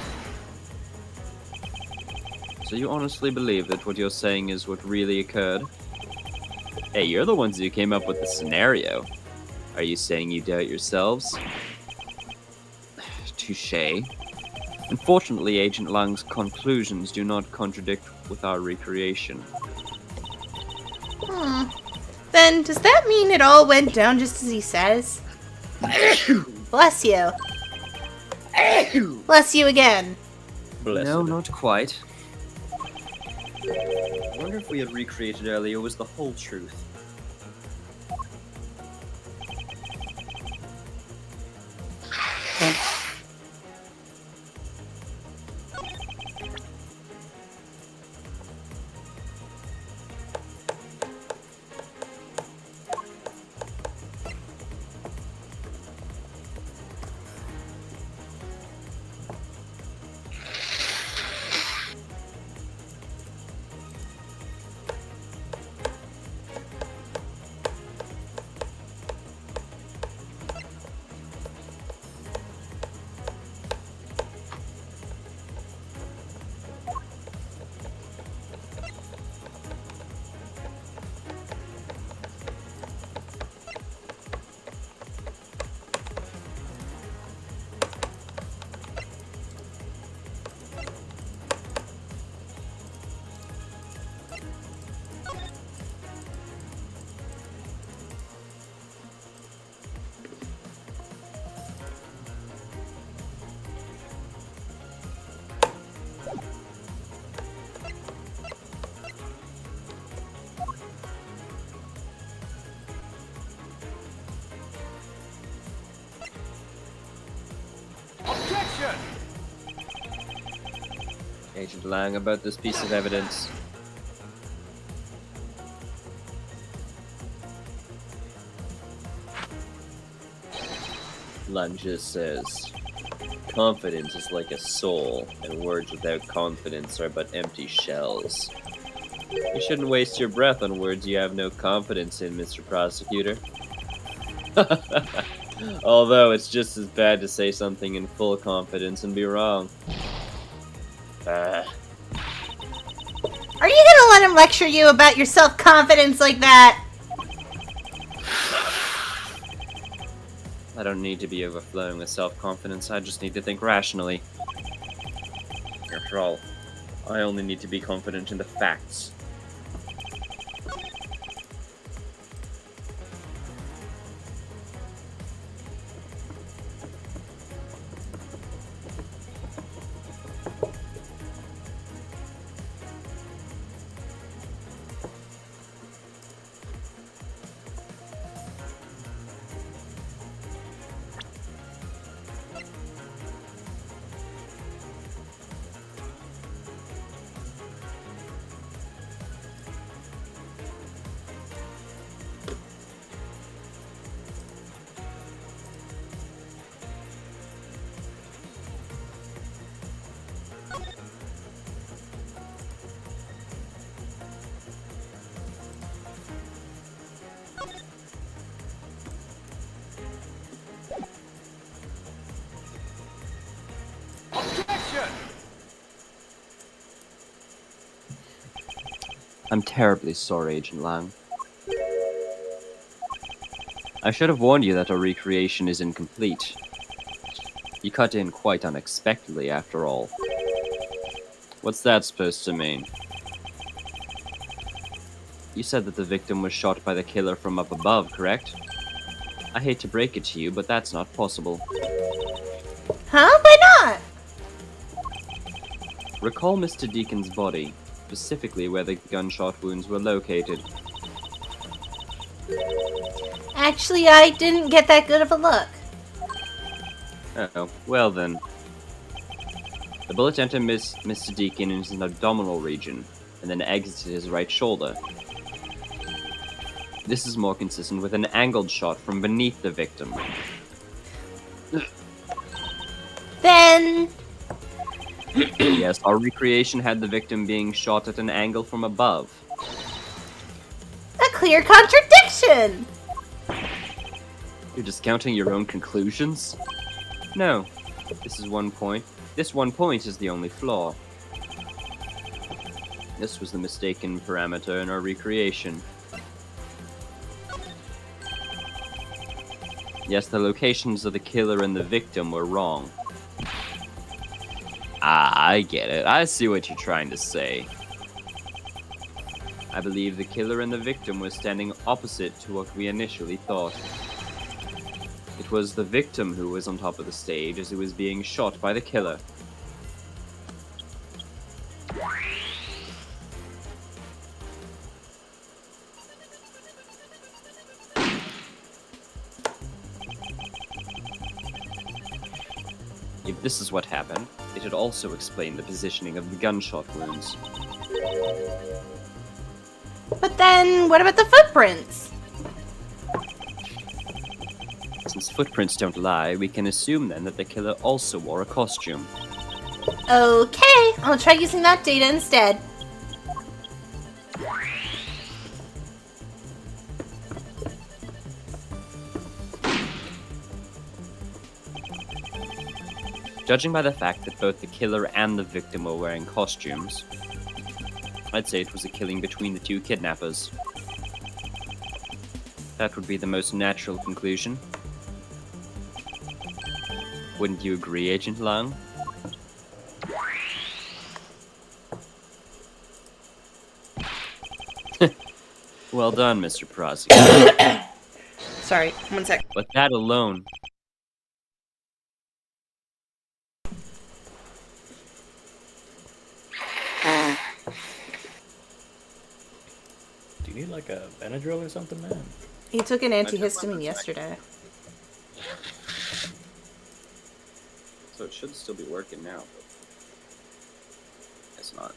So you honestly believe that what you're saying is what really occurred? Hey, you're the ones who came up with the scenario. Are you saying you doubt yourselves? Touché. Unfortunately, Agent Lang's conclusions do not contradict with our recreation. Then, does that mean it all went down just as he says? Bless you. Bless you again. Blessed. No, not quite. I wonder if we had recreated earlier was the whole truth. Objection! Agent Lang, about this piece of evidence. Lang just says, confidence is like a soul, and words without confidence are but empty shells. You shouldn't waste your breath on words you have no confidence in, Mr. Prosecutor. Although it's just as bad to say something in full confidence and be wrong. Are you gonna let him lecture you about your self-confidence like that? I don't need to be overflowing with self-confidence, I just need to think rationally. After all, I only need to be confident in the facts. Objection! I'm terribly sorry, Agent Lang. I should have warned you that our recreation is incomplete. You cut in quite unexpectedly, after all. What's that supposed to mean? You said that the victim was shot by the killer from up above, correct? I hate to break it to you, but that's not possible. Huh? Why not? Recall Mr. Deacon's body, specifically where the gunshot wounds were located. Actually, I didn't get that good of a look. Oh, well then. The bullet entered Mr. Deacon in his abdominal region, and then exited his right shoulder. This is more consistent with an angled shot from beneath the victim. Then... Yes, our recreation had the victim being shot at an angle from above. a clear contradiction! You're discounting your own conclusions? No. This one point is the only flaw. This was the mistaken parameter in our recreation. Yes, the locations of the killer and the victim were wrong. Ah, I get it. I see what you're trying to say. I believe the killer and the victim were standing opposite to what we initially thought. It was the victim who was on top of the stage as he was being shot by the killer. If this is what happened, it would also explain the positioning of the gunshot wounds. But then, what about the footprints? Since footprints don't lie, we can assume then that the killer also wore a costume. Okay, I'll try using that data instead. Judging by the fact that both the killer and the victim were wearing costumes, I'd say it was a killing between the two kidnappers. That would be the most natural conclusion. Wouldn't you agree, Agent Lang? Well done, Mr. Prosecutor. Sorry, one sec. But that alone... Do you need like a Benadryl or something, man? He took an antihistamine yesterday. So it should still be working now, but it's not.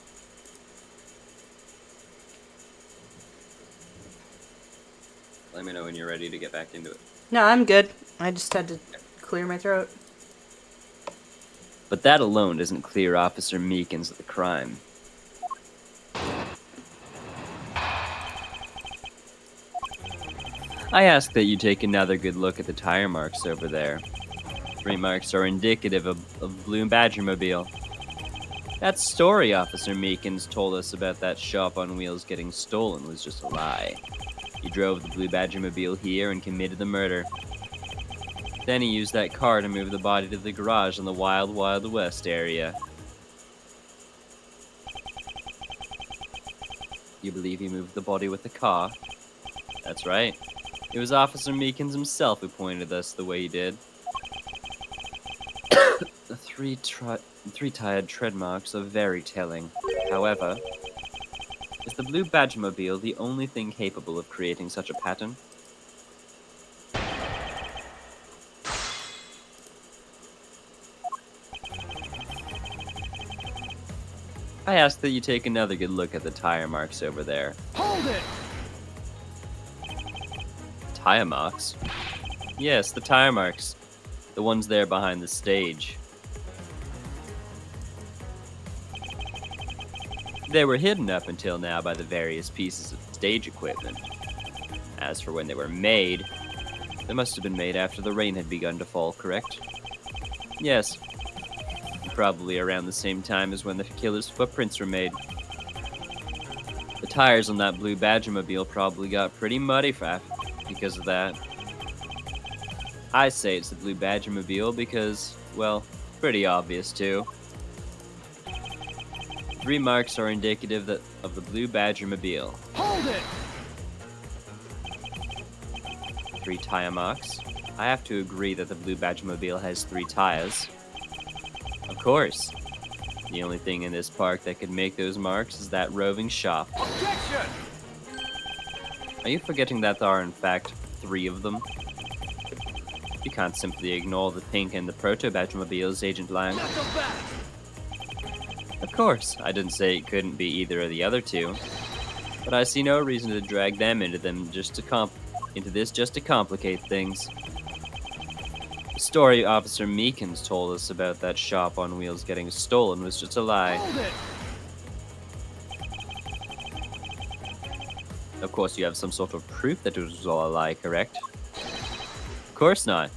Let me know when you're ready to get back into it. No, I'm good. I just had to clear my throat. But that alone doesn't clear Officer Meekins of the crime. I ask that you take another good look at the tire marks over there. 3 marks are indicative of Blue Badgermobile. That story Officer Meekins told us about that shop on wheels getting stolen was just a lie. He drove the Blue Badgermobile here and committed the murder. Then he used that car to move the body to the garage in the Wild Wild West area. You believe he moved the body with the car? That's right. It was Officer Meekins himself who pointed us the way he did. The three-tired tread marks are very telling. However, is the Blue Badgermobile the only thing capable of creating such a pattern? I ask that you take another good look at the tire marks over there. Hold it! Tire marks? Yes, the tire marks. The ones there behind the stage. They were hidden up until now by the various pieces of stage equipment. As for when they were made, they must have been made after the rain had begun to fall, correct? Yes. Probably around the same time as when the killer's footprints were made. The tires on that Blue Badgermobile probably got pretty muddy because of that. I say it's the Blue Badgermobile because, well, pretty obvious too. 3 marks are indicative of the Blue Badgermobile. Hold it! 3 tire marks. I have to agree that the Blue Badgermobile has 3 tires. Of course. The only thing in this park that could make those marks is that roving shop. Objection! Are you forgetting that there are in fact 3 of them? You can't simply ignore the pink and the proto-Badgermobiles, Agent Lang. Knock 'em back! Of course, I didn't say it couldn't be either of the other 2, but I see no reason to drag them into this just to complicate things. The story Officer Meekins told us about that shop on wheels getting stolen was just a lie. Hold it! Of course, you have some sort of proof that it was all a lie, correct? Of course not.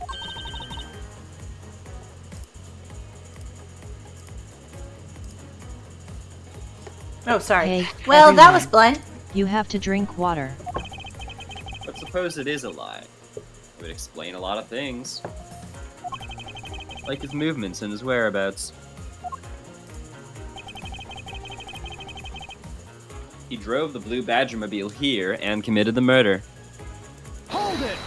Oh, sorry. Hey, Well, that was everyone, blunt. you have to drink water. But suppose it is a lie. It would explain a lot of things. Like his movements and his whereabouts. He drove the Blue Badgermobile here and committed the murder. Hold it!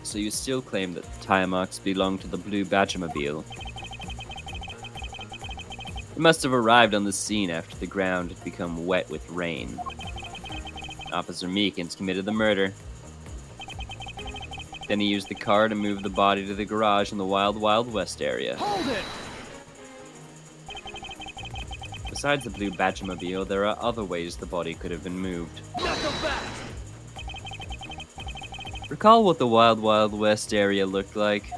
So you still claim that the tire marks belong to the Blue Badgermobile. It must have arrived on the scene after the ground had become wet with rain. Officer Meekins committed the murder. Then he used the car to move the body to the garage in the Wild Wild West area. Hold it! Besides the Blue Badgermobile, there are other ways the body could have been moved. Knock 'em back! Recall what the Wild Wild West area looked like.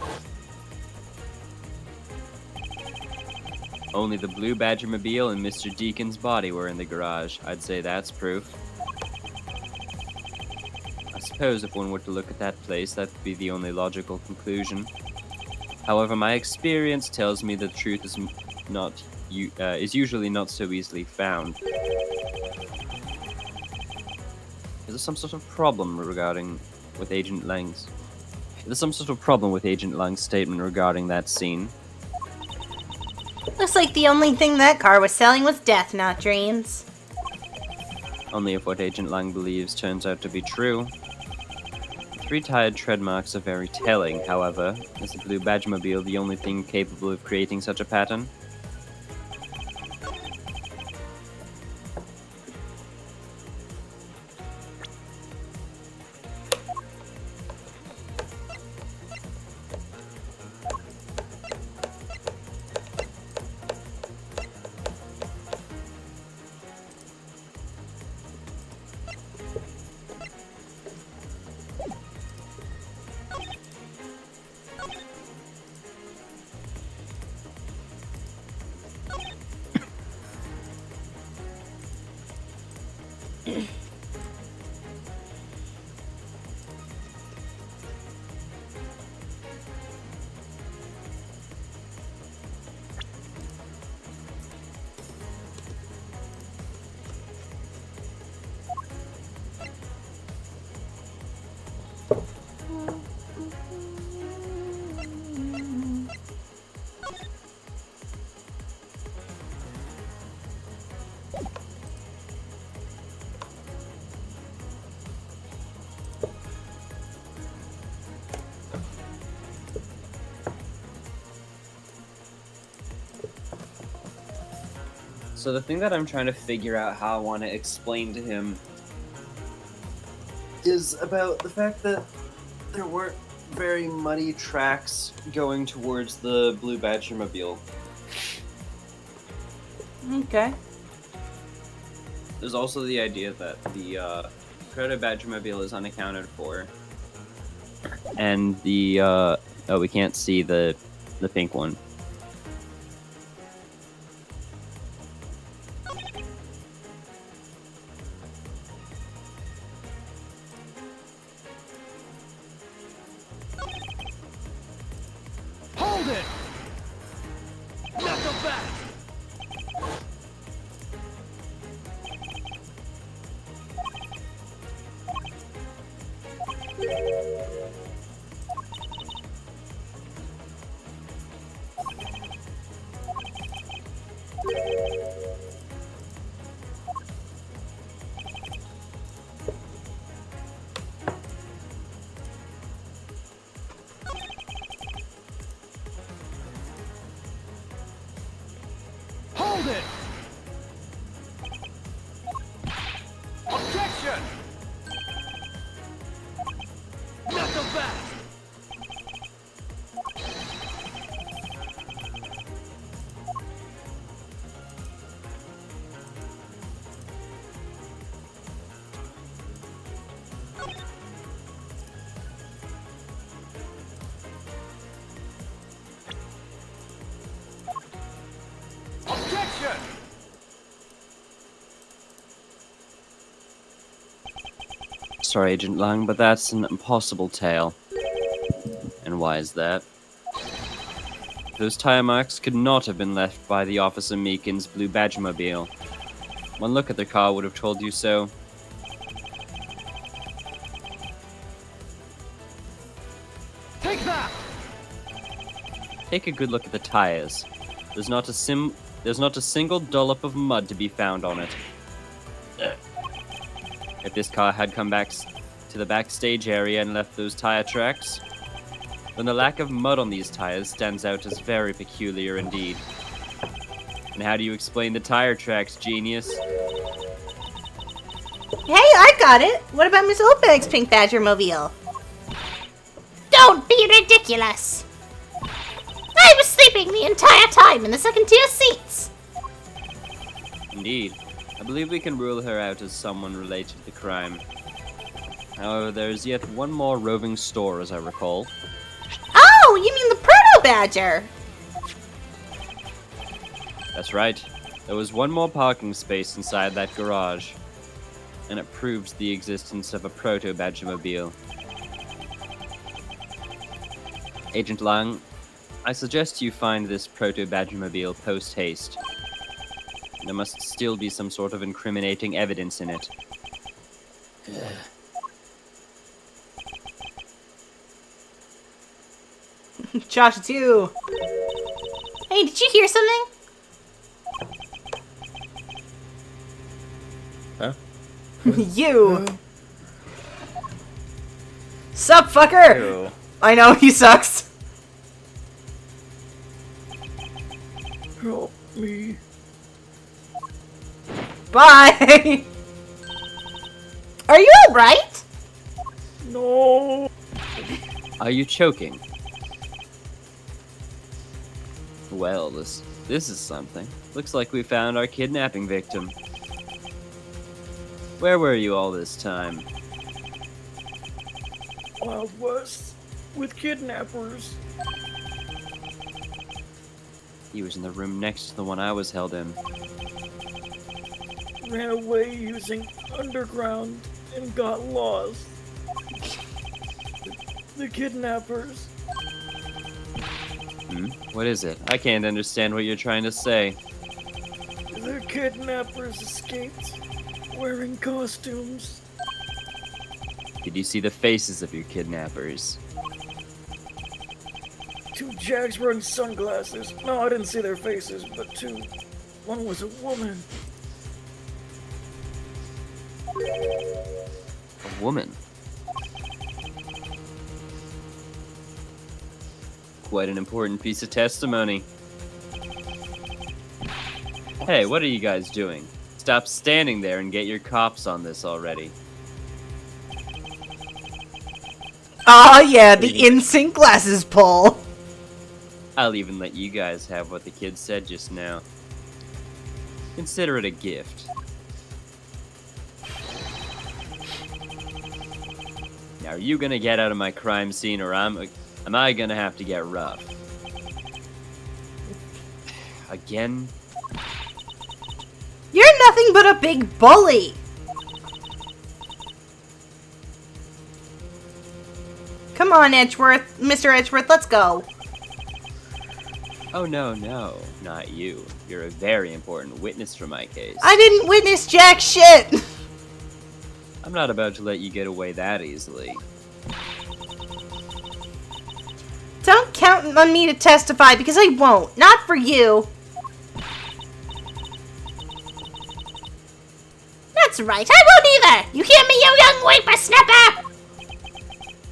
Only the Blue Badgermobile and Mr. Deacon's body were in the garage. I'd say that's proof. I suppose if one were to look at that place, that would be the only logical conclusion. However, my experience tells me the truth is usually not so easily found. Is there some sort of problem with Agent Lang's statement regarding that scene? Looks like the only thing that car was selling was death, not dreams. Only if what Agent Lang believes turns out to be true. The 3-tired tread marks are very telling, however. Is the Blue Badgermobile the only thing capable of creating such a pattern? So the thing that I'm trying to figure out how I want to explain to him is about the fact that there weren't very muddy tracks going towards the Blue Badgermobile. Okay. There's also the idea that the Proto Badgermobile is unaccounted for, and the oh, we can't see the pink one. Hold it! Knock him back! Hold it! Objection! Knock him back! Objection! Sorry, Agent Lang, but that's an impossible tale. And why is that? Those tire marks could not have been left by the Officer Meakin's Blue Badgermobile. One look at the car would have told you so. Take that! Take a good look at the tires. There's not a single dollop of mud to be found on it. If this car had come back to the backstage area and left those tire tracks, then the lack of mud on these tires stands out as very peculiar indeed. And how do you explain the tire tracks, genius? Hey, I got it. What about Miss Oldbag's pink Badgermobile? Don't be ridiculous. I was sleeping the entire time in the second tier seats. Indeed. I believe we can rule her out as someone related to the crime. However, there is yet one more roving store, as I recall. Oh, you mean the Proto Badger? That's right. There was one more parking space inside that garage. And it proves the existence of a Proto-Badgermobile. Agent Lang, I suggest you find this Proto-Badgermobile post-haste. There must still be some sort of incriminating evidence in it. Josh, it's you. Hey, did you hear something? Huh? You. Sup, fucker? Ew. I know, he sucks. Help me. Bye. Are you alright? No. Are you choking? Well, this is something. Looks like we found our kidnapping victim. Where were you all this time? Wild West with kidnappers. He was in the room next to the one I was held in. Ran away using underground and got lost. The kidnappers. What is it? I can't understand what you're trying to say. The kidnappers escaped wearing costumes. Did you see the faces of your kidnappers? Two Jags wearing sunglasses. No, I didn't see their faces, but two. One was a woman. A woman? Quite an important piece of testimony. Hey, what are you guys doing? Stop standing there and get your cops on this already. Oh yeah, the in-sync glasses pull. I'll even let you guys have what the kid said just now. Consider it a gift. Now, are you gonna get out of my crime scene, or am I gonna have to get rough? Again? You're nothing but a big bully. Come on, Edgeworth. Mr. Edgeworth, let's go. Oh no, not you. You're a very important witness for my case. I didn't witness jack shit. I'm not about to let you get away that easily. Don't count on me to testify because I won't. Not for you. That's right, I won't either! You hear me, you young whippersnapper?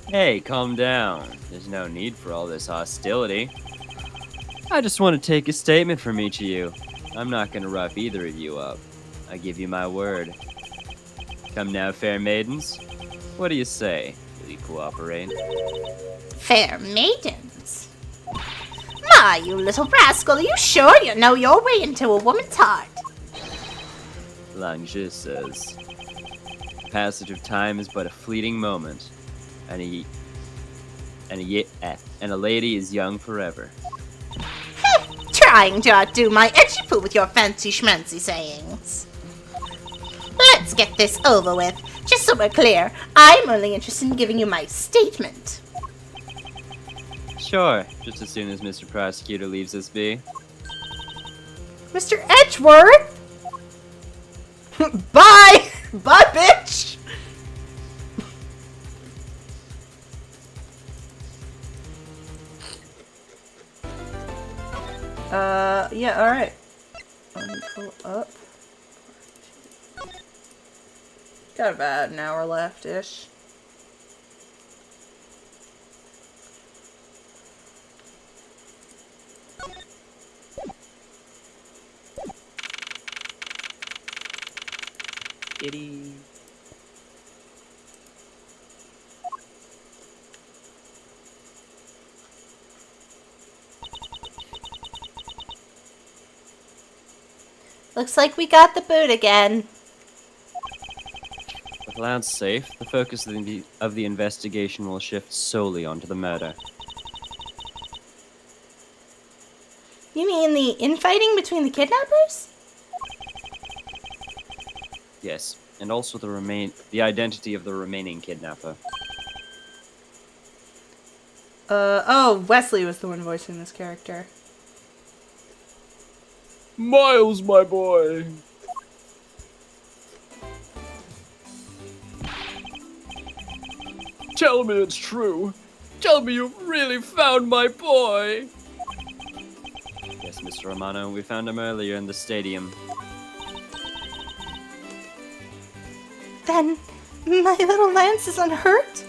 Hey, calm down. There's no need for all this hostility. I just want to take a statement from each of you. I'm not gonna rough either of you up. I give you my word. Come now, fair maidens. What do you say? Will you cooperate? Fair maidens. My, you little rascal, are you sure you know your way into a woman's heart? Lange says, passage of time is but a fleeting moment, and a lady is young forever. Trying to outdo my edgy poo with your fancy schmancy sayings. Let's get this over with. Just so we're clear, I'm only interested in giving you my statement. Sure, just as soon as Mr. Prosecutor leaves us be. Mr. Edgeworth? Bye! Bye, bitch! Yeah, alright. Let me pull up. Got about an hour left-ish. Kitty. Looks like we got the boot again. With Lance safe, the focus of the investigation will shift solely onto the murder. You mean the infighting between the kidnappers? Yes, and also the identity of the remaining kidnapper. Oh, Wesley was the one voicing this character. Miles, my boy! Tell me it's true. Tell me you've really found my boy! Yes, Mr. Romano, we found him earlier in the stadium. Then, my little Lance is unhurt?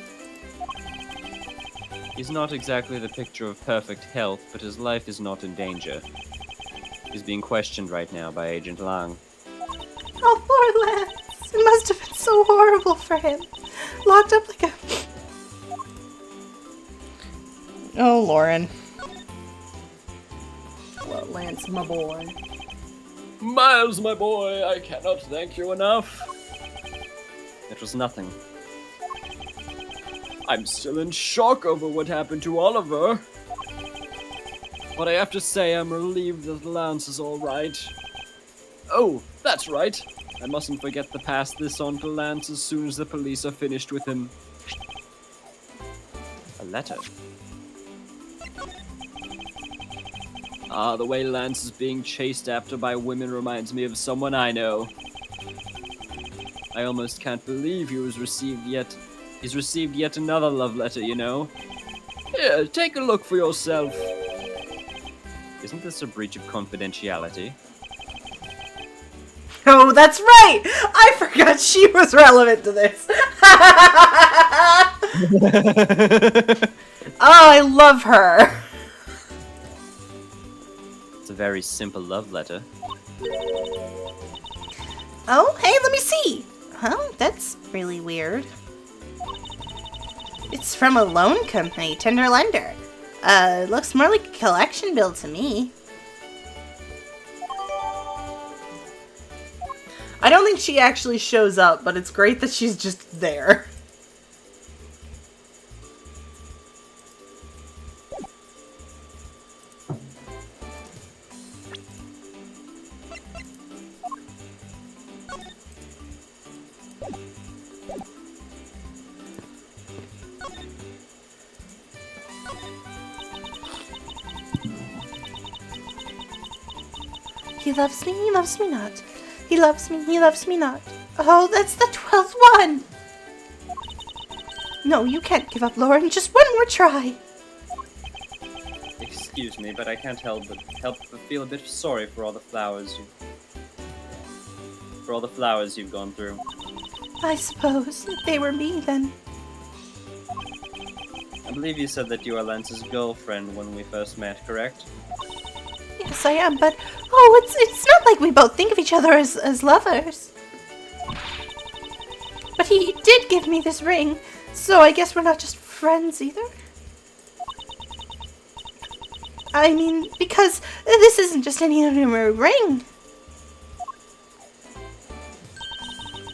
He's not exactly the picture of perfect health, but his life is not in danger. He's being questioned right now by Agent Lang. Oh, poor Lance. It must have been so horrible for him. Locked up like a... Oh, Lauren. Well, Lance, my boy. Miles, my boy, I cannot thank you enough. It was nothing. I'm still in shock over what happened to Oliver. But I have to say I'm relieved that Lance is alright. Oh, that's right. I mustn't forget to pass this on to Lance as soon as the police are finished with him. A letter. Ah, the way Lance is being chased after by women reminds me of someone I know. I almost can't believe he's received yet another love letter, you know? Here, take a look for yourself. Isn't this a breach of confidentiality? Oh, that's right! I forgot she was relevant to this. Oh, I love her. It's a very simple love letter. Oh, hey, let me see. Oh, that's really weird. It's from a loan company, Tender Lender. Looks more like a collection bill to me. I don't think she actually shows up, but it's great that she's just there. He loves me not. He loves me not. Oh, that's the 12th one! No, you can't give up, Lauren. Just one more try. Excuse me, but I can't help but feel a bit sorry for all the flowers you've gone through. I suppose. If they were me, then. I believe you said that you are Lance's girlfriend when we first met, correct? Yes, I am, but oh, it's not like we both think of each other as lovers. But he did give me this ring, so I guess we're not just friends either. I mean, because this isn't just any ordinary ring.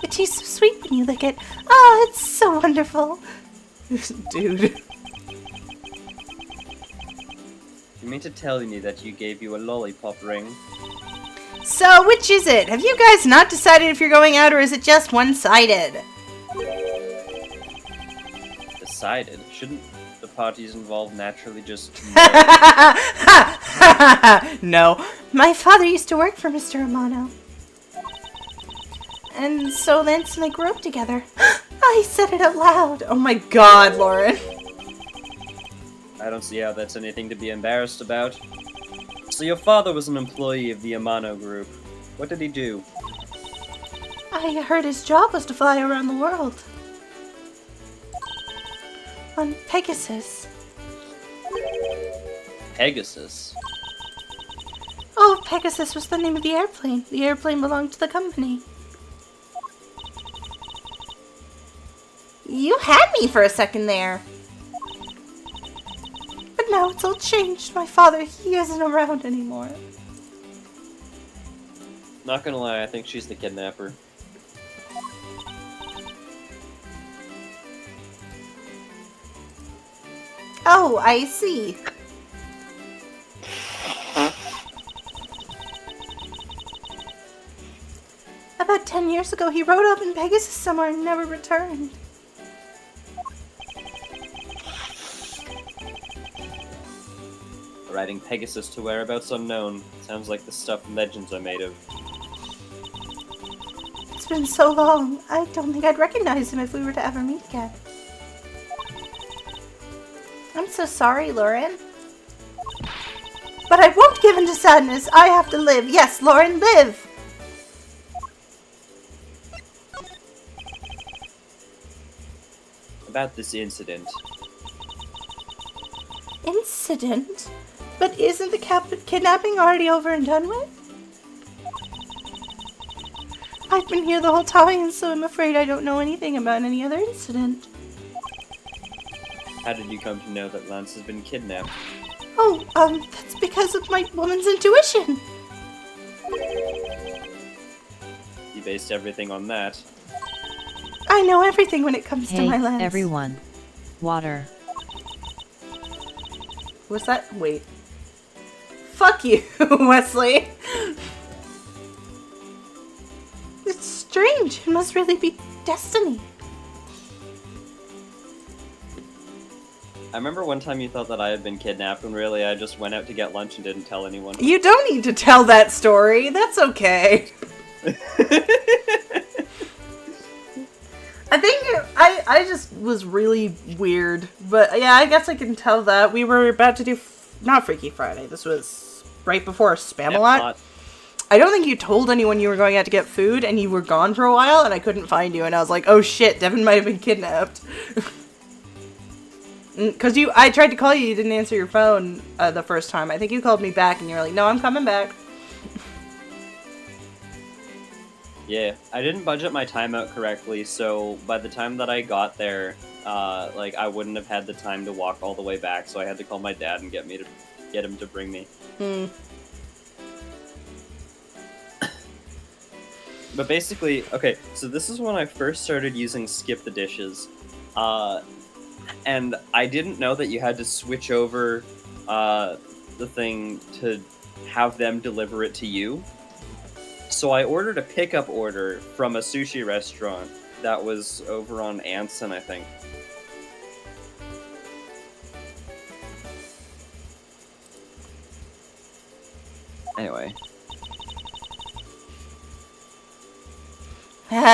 It tastes so sweet when you lick it. Oh, it's so wonderful. Dude. You mean to tell me that you gave you a lollipop ring? So, which is it? Have you guys not decided if you're going out, or is it just one-sided? Decided? Shouldn't the parties involved naturally just... No. My father used to work for Mr. Amano. And so Lance and I grew up together. I said it out loud. Oh my god, Lauren. I don't see how that's anything to be embarrassed about. So your father was an employee of the Amano Group. What did he do? I heard his job was to fly around the world. On Pegasus. Pegasus? Oh, Pegasus was the name of the airplane. The airplane belonged to the company. You had me for a second there. But now it's all changed. My father, he isn't around anymore. Not gonna lie, I think she's the kidnapper. Oh, I see. About 10 years ago, he rode up in Pegasus somewhere and never returned. Riding Pegasus to whereabouts unknown. Sounds like the stuff legends are made of. It's been so long, I don't think I'd recognize him if we were to ever meet again. I'm so sorry, Lauren. But I won't give in to sadness. I have to live. Yes, Lauren, live! About this incident. Incident? But isn't the kidnapping already over and done with? I've been here the whole time, and so I'm afraid I don't know anything about any other incident. How did you come to know that Lance has been kidnapped? Oh, that's because of my woman's intuition. You based everything on that. I know everything when it comes to Hey, my lens. everyone. Water. What's that? Wait. Fuck you, Wesley. It's strange. It must really be destiny. I remember one time you thought that I had been kidnapped when really I just went out to get lunch and didn't tell anyone. You don't need to tell that story. That's okay. I think I just was really weird. But yeah, I guess I can tell that. We were about to do... Not Freaky Friday. This was right before Spamalot. I don't think you told anyone you were going out to get food, and you were gone for a while, and I couldn't find you, and I was like, oh shit, Devin might have been kidnapped. Because I tried to call you, you didn't answer your phone the first time. I think you called me back, and you were like, no, I'm coming back. Yeah, I didn't budget my time out correctly, so by the time that I got there, like I wouldn't have had the time to walk all the way back, so I had to call my dad and get him to bring me. But basically, okay, so this is when I first started using Skip the Dishes, and I didn't know that you had to switch over the thing to have them deliver it to you. So I ordered a pickup order from a sushi restaurant that was over on Anson, I think. Anyway.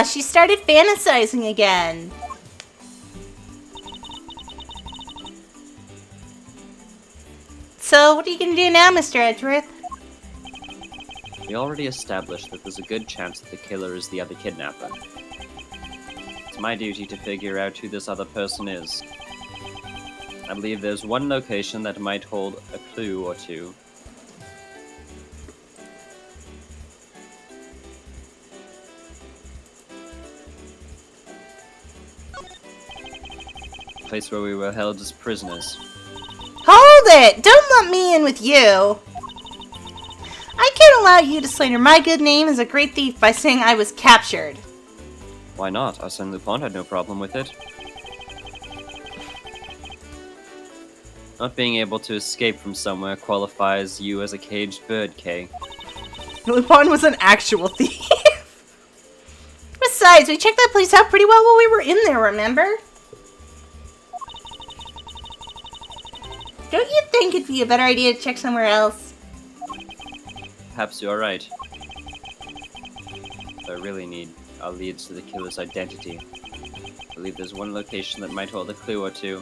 She started fantasizing again. So, what are you gonna do now, Mr. Edgeworth? We already established that there's a good chance that the killer is the other kidnapper. It's my duty to figure out who this other person is. I believe there's one location that might hold a clue or two. The place where we were held as prisoners. Hold it! Don't lump me in with you! I can't allow you to slander my good name as a great thief by saying I was captured. Why not? Arsène Lupin had no problem with it. Not being able to escape from somewhere qualifies you as a caged bird, Kay. Lupin was an actual thief. Besides, we checked that place out pretty well while we were in there, remember? Don't you think it'd be a better idea to check somewhere else? Perhaps you're right. What I really need are leads to the killer's identity. I believe there's one location that might hold a clue or two.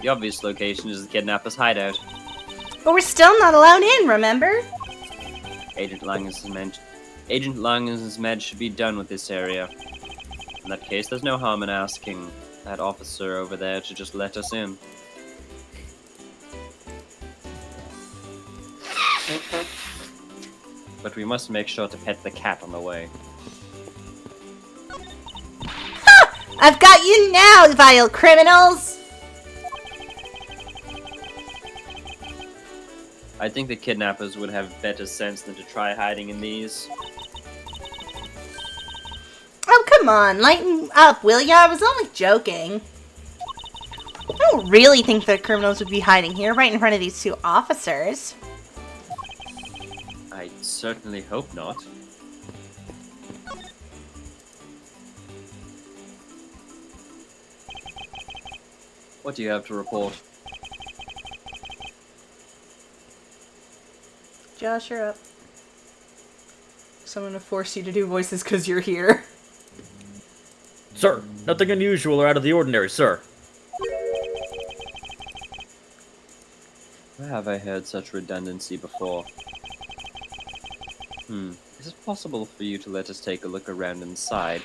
The obvious location is the kidnapper's hideout. But we're still not allowed in, remember? Agent Lang and his men should be done with this area. In that case, there's no harm in asking that officer over there to just let us in. But we must make sure to pet the cat on the way. Ha! I've got you now, vile criminals! I think the kidnappers would have better sense than to try hiding in these. Oh, come on, lighten up, will ya? I was only joking. I don't really think the criminals would be hiding here right in front of these two officers. I certainly hope not. What do you have to report? Josh, you're up. So I'm gonna force you to do voices because you're here. Sir, nothing unusual or out of the ordinary, sir. Where have I heard such redundancy before? Is it possible for you to let us take a look around inside?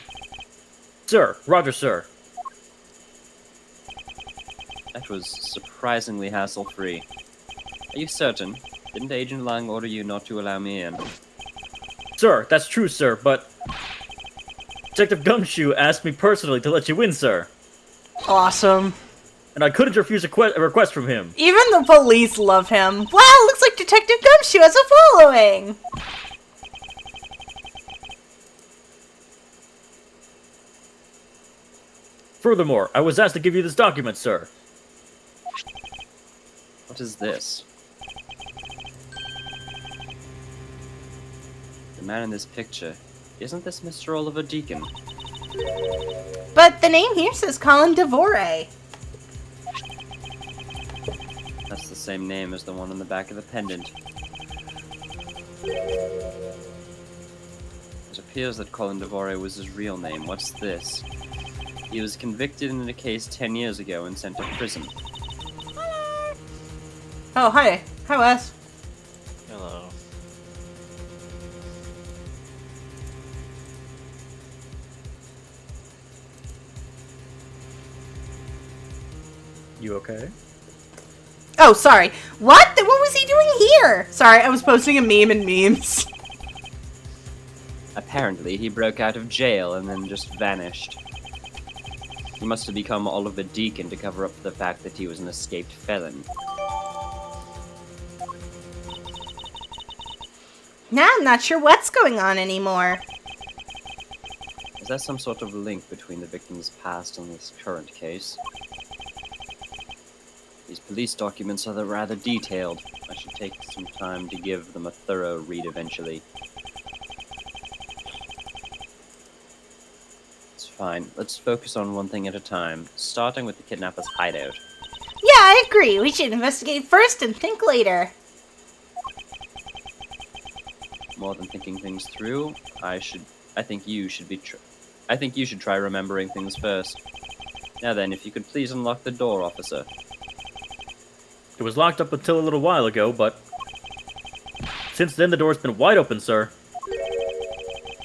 Sir, roger, sir. That was surprisingly hassle-free. Are you certain? Didn't Agent Lang order you not to allow me in? Sir, that's true, sir, but Detective Gumshoe asked me personally to let you in, sir. Awesome. And I couldn't refuse a request from him. Even the police love him. Wow, looks like Detective Gumshoe has a following. Furthermore, I was asked to give you this document, sir. What is this? The man in this picture. Isn't this Mr. Oliver Deacon? But the name here says Colin Devore. That's the same name as the one on the back of the pendant. It appears that Colin Devore was his real name. What's this? He was convicted in a case 10 years ago and sent to prison. Oh, hi. Hi, Wes. Hello. You okay? Oh, sorry. What? What was he doing here? Sorry, I was posting a meme in memes. Apparently, he broke out of jail and then just vanished. He must have become Oliver Deacon to cover up for the fact that he was an escaped felon. Now I'm not sure what's going on anymore. Is there some sort of link between the victim's past and this current case? These police documents are rather detailed. I should take some time to give them a thorough read eventually. It's fine. Let's focus on one thing at a time, starting with the kidnapper's hideout. Yeah, I agree. We should investigate first and think later. More than thinking things through, I think you should try remembering things first. Now then, if you could please unlock the door, officer. It was locked up until a little while ago, but since then the door's been wide open, sir.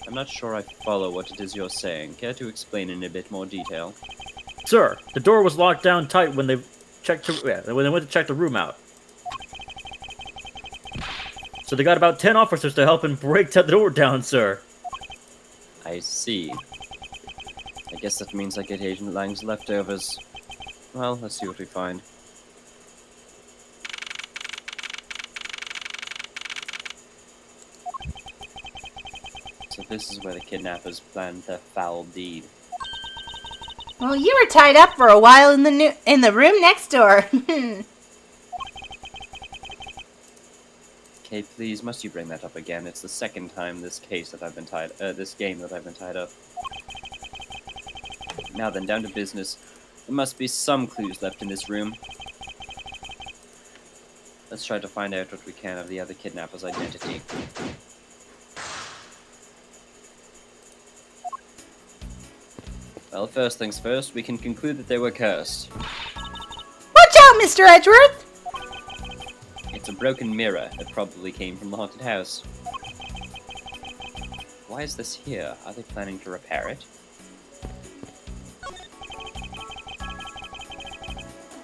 I'm not sure I follow what it is you're saying. Care to explain in a bit more detail? Sir, the door was locked down tight when they when they went to check the room out. So they got about 10 officers to help and break the door down, sir. I see. I guess that means I get Agent Lang's leftovers. Well, let's see what we find. So this is where the kidnappers planned their foul deed. Well, you were tied up for a while in the room next door. Okay, please, must you bring that up again? It's the second time this game that I've been tied up. Now then, down to business. There must be some clues left in this room. Let's try to find out what we can of the other kidnapper's identity. Well, first things first, we can conclude that they were cursed. Watch out, Mr. Edgeworth! It's a broken mirror that probably came from the haunted house. Why is this here? Are they planning to repair it?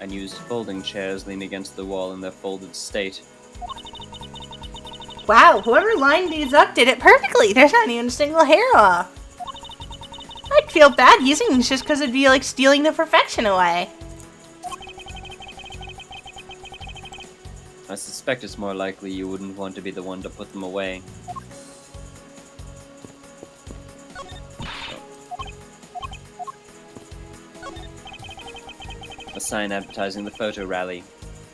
Unused folding chairs lean against the wall in their folded state. Wow, whoever lined these up did it perfectly. There's not even a single hair off. I'd feel bad using these just because it'd be like stealing the perfection away. I suspect it's more likely you wouldn't want to be the one to put them away. A sign advertising the photo rally.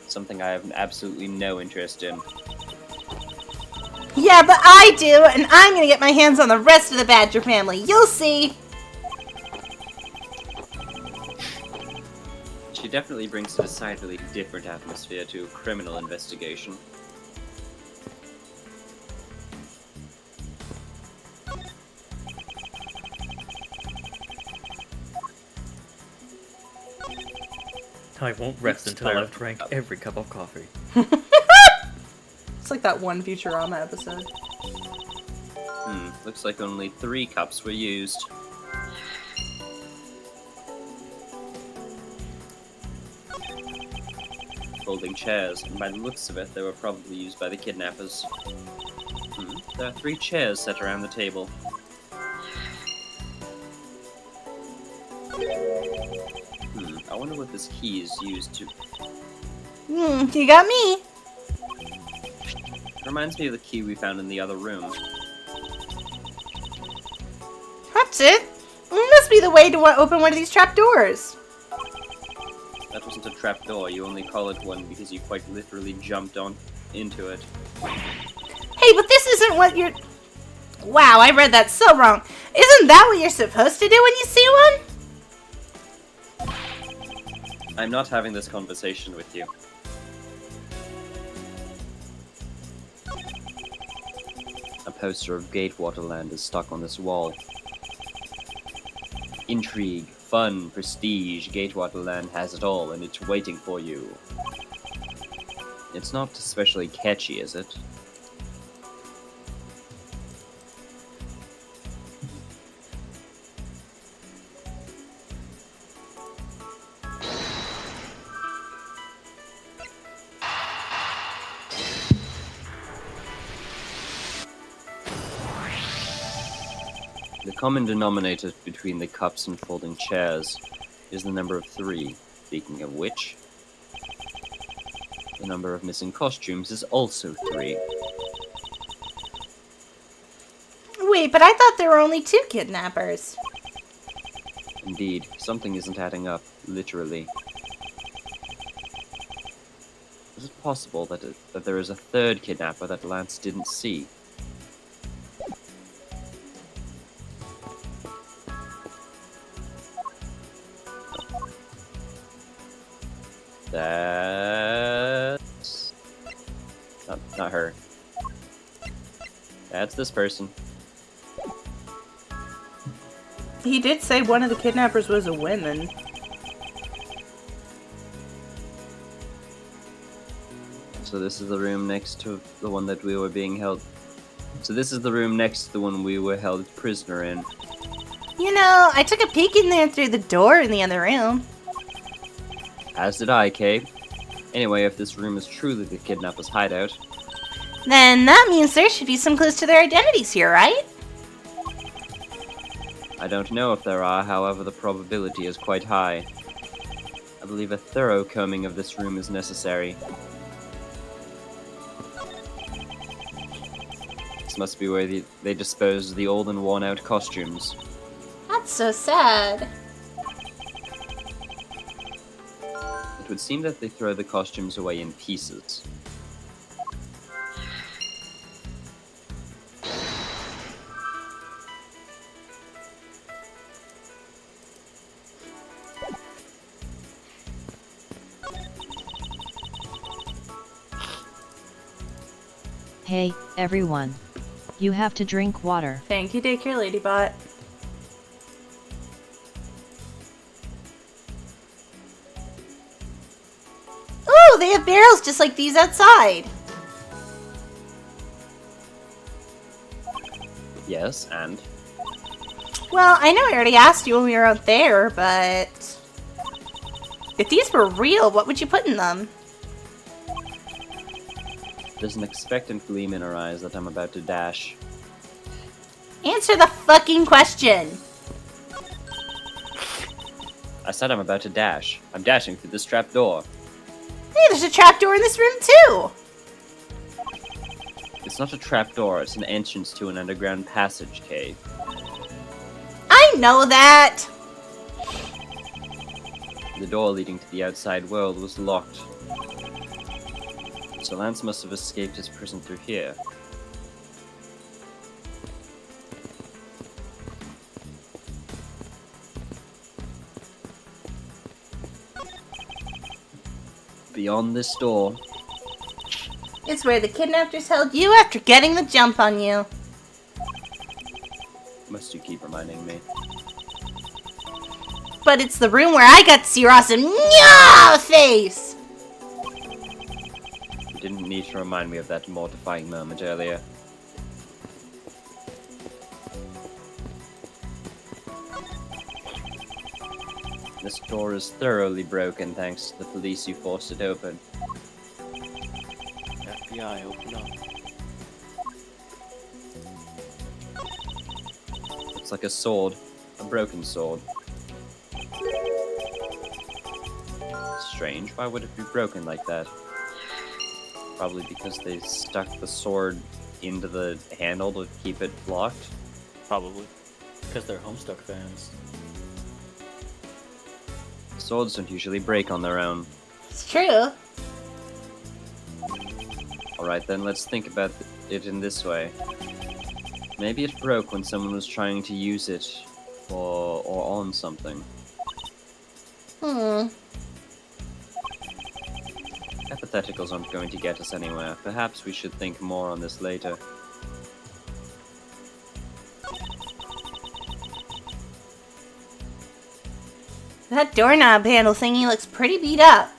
Something I have absolutely no interest in. Yeah, but I do, and I'm gonna get my hands on the rest of the Badger family. You'll see. She definitely brings a decidedly different atmosphere to criminal investigation. I won't rest until I've drank every cup of coffee. It's like that one Futurama episode. Looks like only 3 cups were used. Folding chairs, and by the looks of it, they were probably used by the kidnappers. There are 3 chairs set around the table. I wonder what this key is used to... You got me. It reminds me of the key we found in the other room. That's it. It must be the way to open one of these trap doors. That wasn't a trapdoor, you only call it one because you quite literally jumped into it. Hey, but this isn't what you're... Wow, I read that so wrong. Isn't that what you're supposed to do when you see one? I'm not having this conversation with you. A poster of Gatewaterland is stuck on this wall. Intrigue, fun, prestige, Gatewaterland has it all, and it's waiting for you. It's not especially catchy, is it? common denominator between the cups and folding chairs is the number of 3. Speaking of which, the number of missing costumes is also 3. Wait, but I thought there were only 2 kidnappers. Indeed, something isn't adding up, literally. Is it possible that there is a 3rd kidnapper that Lance didn't see? That's not her. That's this person. He did say one of the kidnappers was a woman. So this is the room next to the one that we were being held. So this is the room next to the one we were held prisoner in. You know, I took a peek in there through the door in the other room. As did I, Kay. Anyway, if this room is truly the kidnapper's hideout, Then that means there should be some clues to their identities here, right? I don't know if there are, however the probability is quite high. I believe a thorough combing of this room is necessary. This must be where they dispose of the old and worn-out costumes. That's so sad. It would seem that they throw the costumes away in pieces. Hey, everyone. You have to drink water. Thank you, Daycare Ladybot. Ooh, they have barrels just like these outside. Yes, and? Well, I know I already asked you when we were out there, but... if these were real, what would you put in them? There's an expectant gleam in her eyes that I'm about to dash. Answer the fucking question! I said I'm about to dash. I'm dashing through this trap door. Hey, there's a trapdoor in this room too! It's not a trap door, it's an entrance to an underground passage, Kay. I know that! The door leading to the outside world was locked. So Lance must have escaped his prison through here. Beyond this door, It's where the kidnappers held you after getting the jump on you. must you keep reminding me. But it's the room where I got to see Ross and face! You didn't need to remind me of that mortifying moment earlier. This door is thoroughly broken thanks to the police who forced it open. FBI, open up. It's like a sword. A broken sword. Strange, why would it be broken like that? Probably because they stuck the sword into the handle to keep it locked. Probably. Because they're Homestuck fans. Swords don't usually break on their own. It's true. Alright then, let's think about it in this way. Maybe it broke when someone was trying to use it for or on something. Hypotheticals aren't going to get us anywhere. Perhaps we should think more on this later. That doorknob handle thingy looks pretty beat up.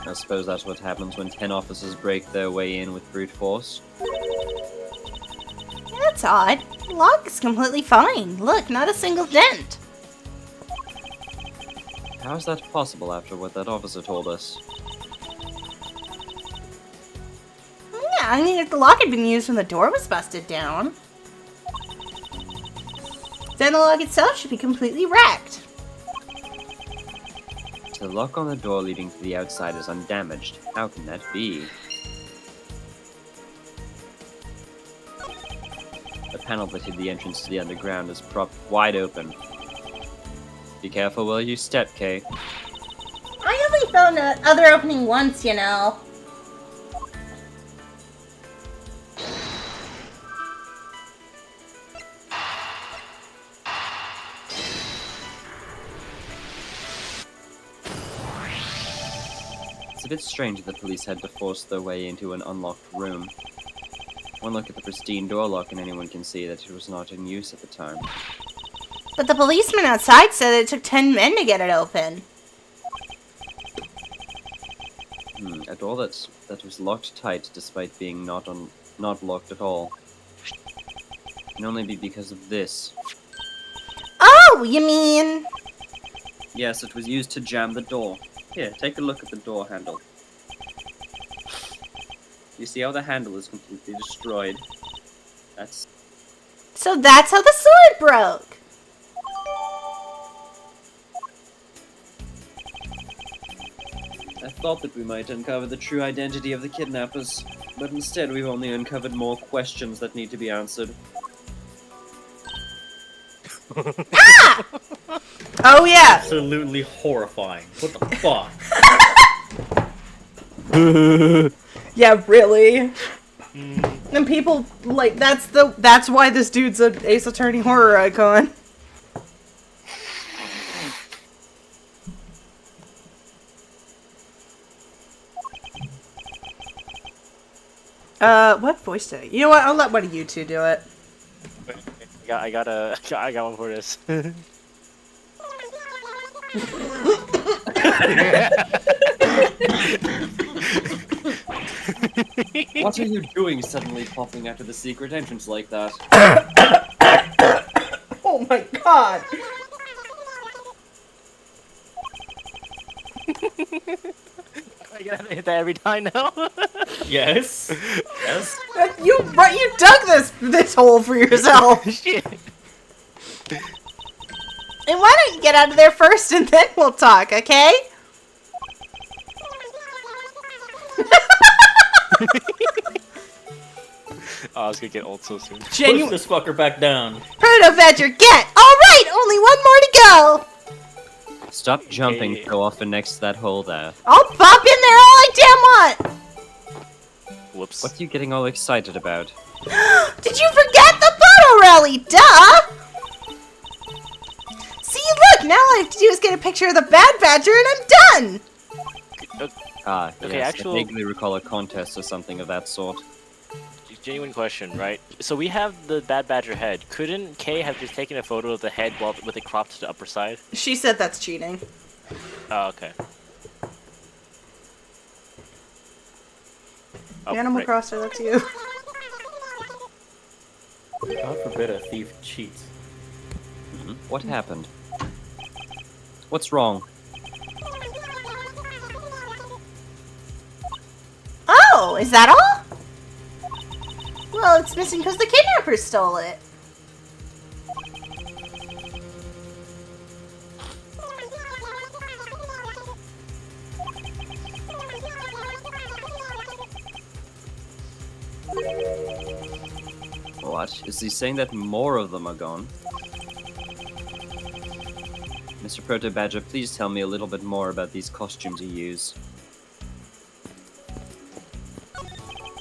I suppose that's what happens when 10 officers break their way in with brute force. That's odd. The lock is completely fine. Look, not a single dent. How is that possible after what that officer told us? Yeah, I mean, if the lock had been used when the door was busted down. Then the lock itself should be completely wrecked. The lock on the door leading to the outside is undamaged. How can that be? The panel that hid the entrance to the underground is propped wide open. Be careful where you step, Kay. I only found the other opening once, you know. It's a bit strange that the police had to force their way into an unlocked room. One look at the pristine door lock and anyone can see that it was not in use at the time. But the policeman outside said it took 10 men to get it open. A door that was locked tight despite being not locked at all. Can only be because of this. Oh, you mean... Yes, it was used to jam the door. Here, take a look at the door handle. You see how the handle is completely destroyed? That's... So that's how the sword broke! I thought that we might uncover the true identity of the kidnappers, but instead we've only uncovered more questions that need to be answered. Oh yeah! Absolutely horrifying. What the fuck? Yeah, really? And people, like, that's why this dude's an Ace Attorney horror icon. What voice did I... You know what, I'll let one of you two do it. I got one for this. What are you doing suddenly popping out of the secret entrance like that? Oh my god! I gotta hit that every time now. Yes. Yes? You dug this hole for yourself! Shit. And why don't you get out of there first and then we'll talk, okay? Oh, I was gonna get old so soon. Push Genuine. this fucker back down. Proto-Badger, get! Alright, only one more to go! Stop jumping Okay. so often next to that hole there. I'll pop in there all I damn want! Whoops. What are you getting all excited about? Did you forget the photo rally? Duh! See, look, now all I have to do is get a picture of the Bad Badger and I'm done! Ah, Okay, yes, actual- I vaguely recall a contest or something of that sort. Genuine question, right? So we have the Bad Badger head. Couldn't Kay have just taken a photo of the head while with it cropped to the upper side? She said that's cheating. Oh, okay. Oh, Animal right. Crossing, that's you. God forbid a thief cheats. What happened? What's wrong? Oh, is that all? Well, it's missing because the kidnappers stole it. What? Is he saying that more of them are gone? Mr. Proto Badger, please tell me a little bit more about these costumes you use.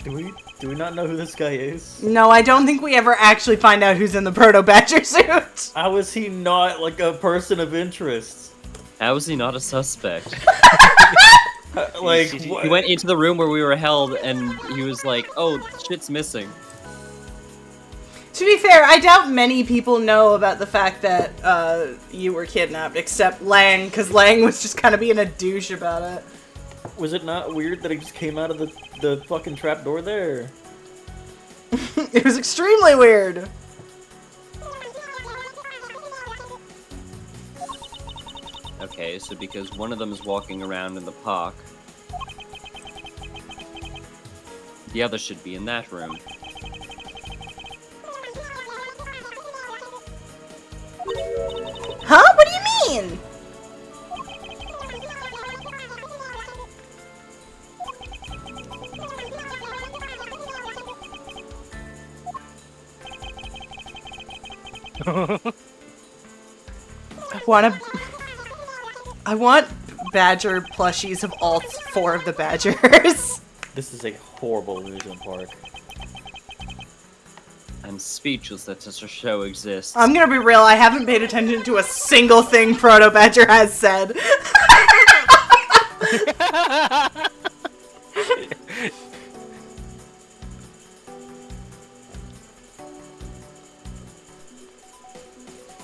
Do we not know who this guy is? No, I don't think we ever actually find out who's in the Proto-Badger suit. How is he not like a person of interest? How is he not a suspect? Like He what? He went into the room where we were held and he was like, oh, shit's missing. To be fair, I doubt many people know about the fact that you were kidnapped, except Lang, because Lang was just kind of being a douche about it. Was it not weird that he just came out of the fucking trap door there? It was extremely weird. Okay, so because one of them is walking around in the park, the other should be in that room. I want badger plushies of all 4 of the badgers. This is a horrible amusement park. I'm speechless that such a show exists. I'm gonna be real, I haven't paid attention to a single thing Proto Badger has said.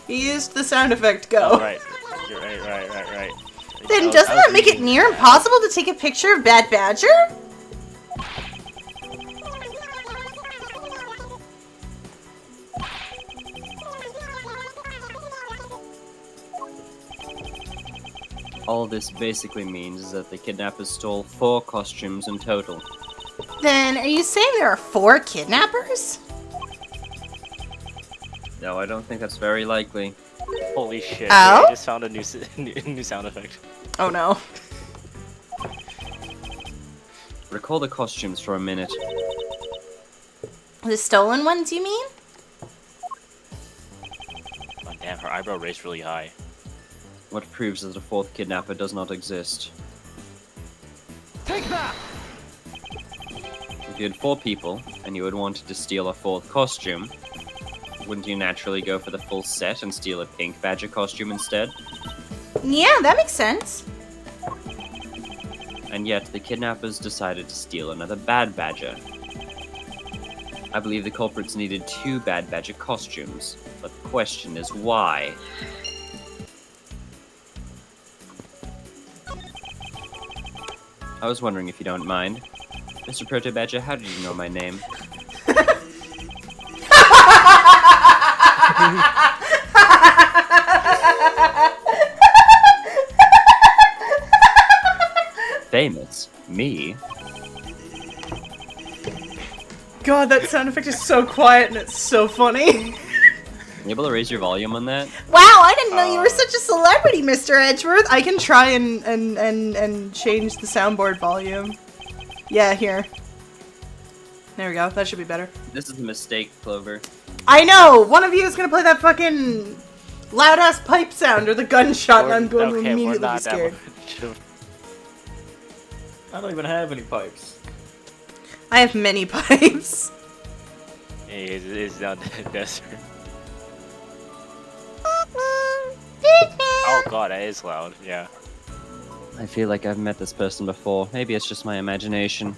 He used the sound effect, go. Oh, right. You're right. Then I was doesn't that make it reading near that. impossible to take a picture of Bad Badger? All this basically means is that the kidnappers stole 4 costumes in total. Then are you saying there are 4 kidnappers? No, I don't think that's very likely. Holy shit! Oh? I just found a new new sound effect. Oh no. Recall the costumes for a minute. The stolen ones, you mean? Oh, damn, her eyebrow raised really high. What proves that a 4th kidnapper does not exist? Take that! If you had 4 people, and you had wanted to steal a 4th costume, wouldn't you naturally go for the full set and steal a pink badger costume instead? Yeah, that makes sense. And yet, the kidnappers decided to steal another bad badger. I believe the culprits needed 2 bad badger costumes, but the question is why? I was wondering if you don't mind. Mr. Proto Badger, how did you know my name? Famous? Me? God, that sound effect is so quiet and it's so funny. You able to raise your volume on that? Wow, I didn't know you were such a celebrity, Mr. Edgeworth. I can try and change the soundboard volume. Yeah, here. There we go. That should be better. This is a mistake, Clover. I know! One of you is gonna play that fucking loud-ass pipe sound or the gunshot and I'm going to immediately be scared. I don't even have any pipes. I have many pipes. It's down the desert. Oh god, that is loud, yeah. I feel like I've met this person before. Maybe it's just my imagination.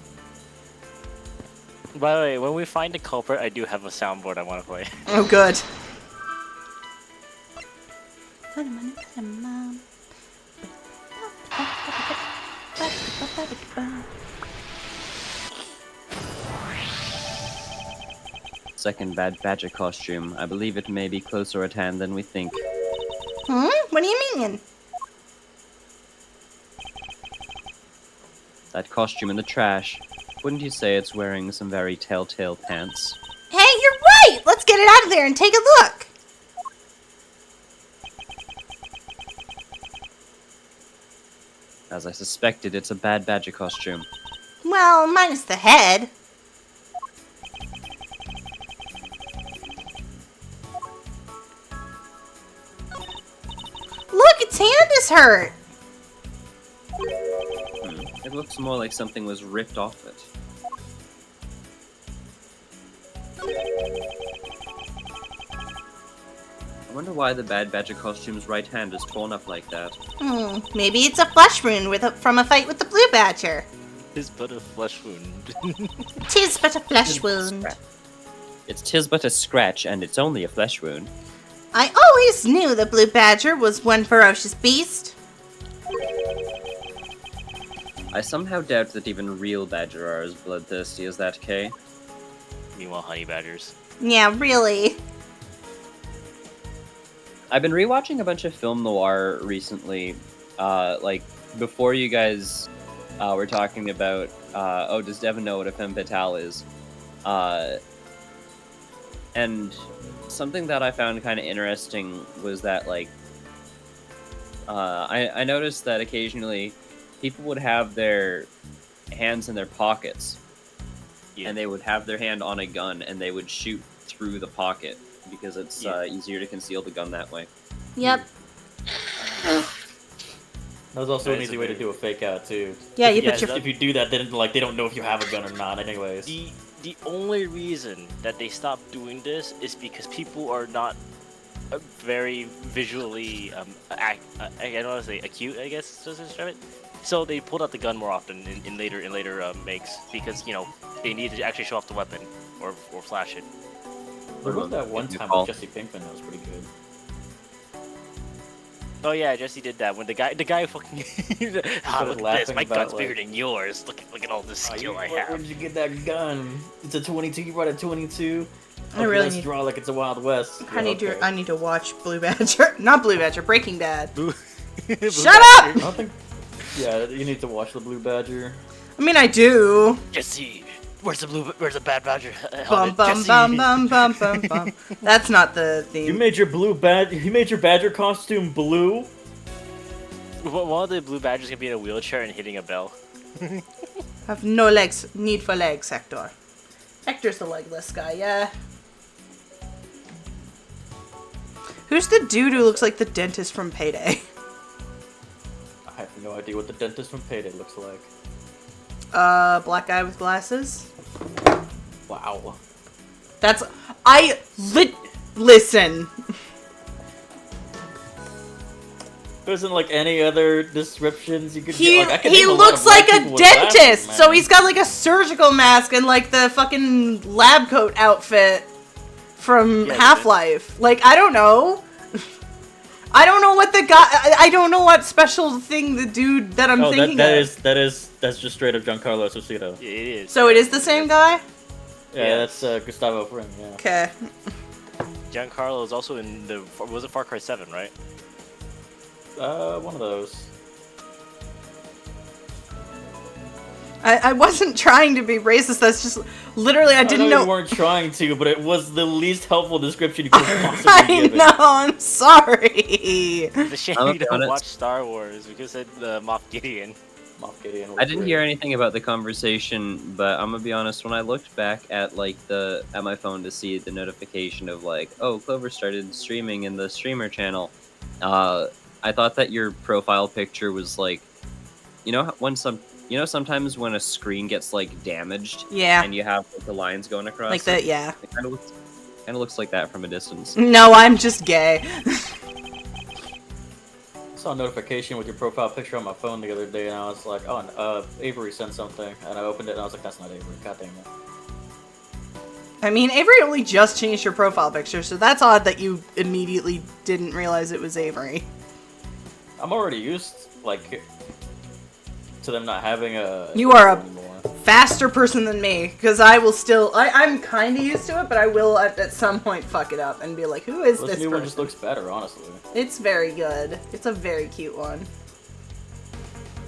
By the way, when we find the culprit, I do have a soundboard I want to play. Oh, good. Second bad badger costume. I believe it may be closer at hand than we think. Hmm? What do you mean? That costume in the trash. Wouldn't you say it's wearing some very telltale pants? Hey, you're right! Let's get it out of there and take a look! As I suspected, it's a bad badger costume. Well, minus the head. Look, its hand is hurt! It looks more like something was ripped off it. I wonder why the bad badger costume's right hand is torn up like that. Maybe it's a flesh wound from a fight with the blue badger. It's but a flesh wound. Tis but a flesh wound. It's tis but a scratch, and it's only a flesh wound. I always knew the blue badger was one ferocious beast. I somehow doubt that even real badger are as bloodthirsty as that, Kay. Meanwhile, honey badgers. Yeah, really. I've been rewatching a bunch of film noir recently. Like, before you guys were talking about, oh, does Devin know what a femme fatale is? And something that I found kind of interesting was that, like, I noticed that occasionally people would have their hands in their pockets, and they would have their hand on a gun, and they would shoot through the pocket, because it's easier to conceal the gun that way. Yep. That was also That an is easy a way to very- do a fake out too. Yeah, you Yeah, put your. If you do that, then like they don't know if you have a gun or not. Anyways. The only reason that they stopped doing this is because people are not very visually I don't want to say acute, I guess to describe it. So they pulled out the gun more often in later makes because they needed to actually show off the weapon or flash it. There was that one Good time call. with Jesse Pinkman that was pretty good. Oh yeah, Jesse did that when the guy fucking ah, look at this, laughing my about, gun's like- bigger than yours. Look at all the skill I have. Where did you get that gun? It's a 22. You brought a 22. I really let's need- draw like it's a Wild West. I need okay. to. I need to watch Blue Badger. Not Blue Badger. Breaking Bad. Blue Shut up! I don't think. Yeah, you need to watch the Blue Badger. I mean, I do. Jesse, where's the bad badger? Bum helmet? bum Jesse. bum bum bum bum bum. That's not the You theme. made your badger costume blue. One of the blue badgers gonna be in a wheelchair and hitting a bell. Have no legs. Need for legs, Hector. Hector's the legless guy. Yeah. Who's the dude who looks like the dentist from Payday? I have no idea what the dentist from Payday looks like. Black guy with glasses. Wow. That's listen. There isn't like any other descriptions you could. He like, I could he name a lot looks of white like a people with glasses, dentist, man. so he's got like a surgical mask and like the fucking lab coat outfit from Yeah, Half-Life. Like I don't know. I don't know what the guy. I don't know what special thing the dude that I'm Oh, thinking that's just straight up Giancarlo Esposito. Yeah, it is. So it is the same guy. Yeah, Yeah. that's Gustavo Fring. Yeah. Okay. Giancarlo is also in the was it Far Cry 7, right? One of those. I wasn't trying to be racist. That's just literally I didn't know know. you weren't trying to, but it was the least helpful description you could possibly I give it. know. I'm sorry. The shame I'm you okay don't on it. watch Star Wars because it Moff Gideon. Moff Gideon was I didn't great. hear anything about the conversation, but I'm gonna be honest. When I looked back at at my phone to see the notification of like, oh, Clover started streaming in the streamer channel, I thought that your profile picture was like, sometimes when a screen gets like damaged Yeah. and you have like, the lines going across, Like that. Yeah. It kind of looks like that from a distance. No, I'm just gay. I saw a notification with your profile picture on my phone the other day, and I was like, oh, Avery sent something, and I opened it, and I was like, that's not Avery. God damn it. I mean, Avery only just changed your profile picture, so that's odd that you immediately didn't realize it was Avery. I'm already used, like, to them not having a. You are a- anymore. Faster person than me, because I will still. I'm kind of used to it, but I will at some point fuck it up and be like, who is This this new person? one just looks better, honestly. It's very good. It's a very cute one.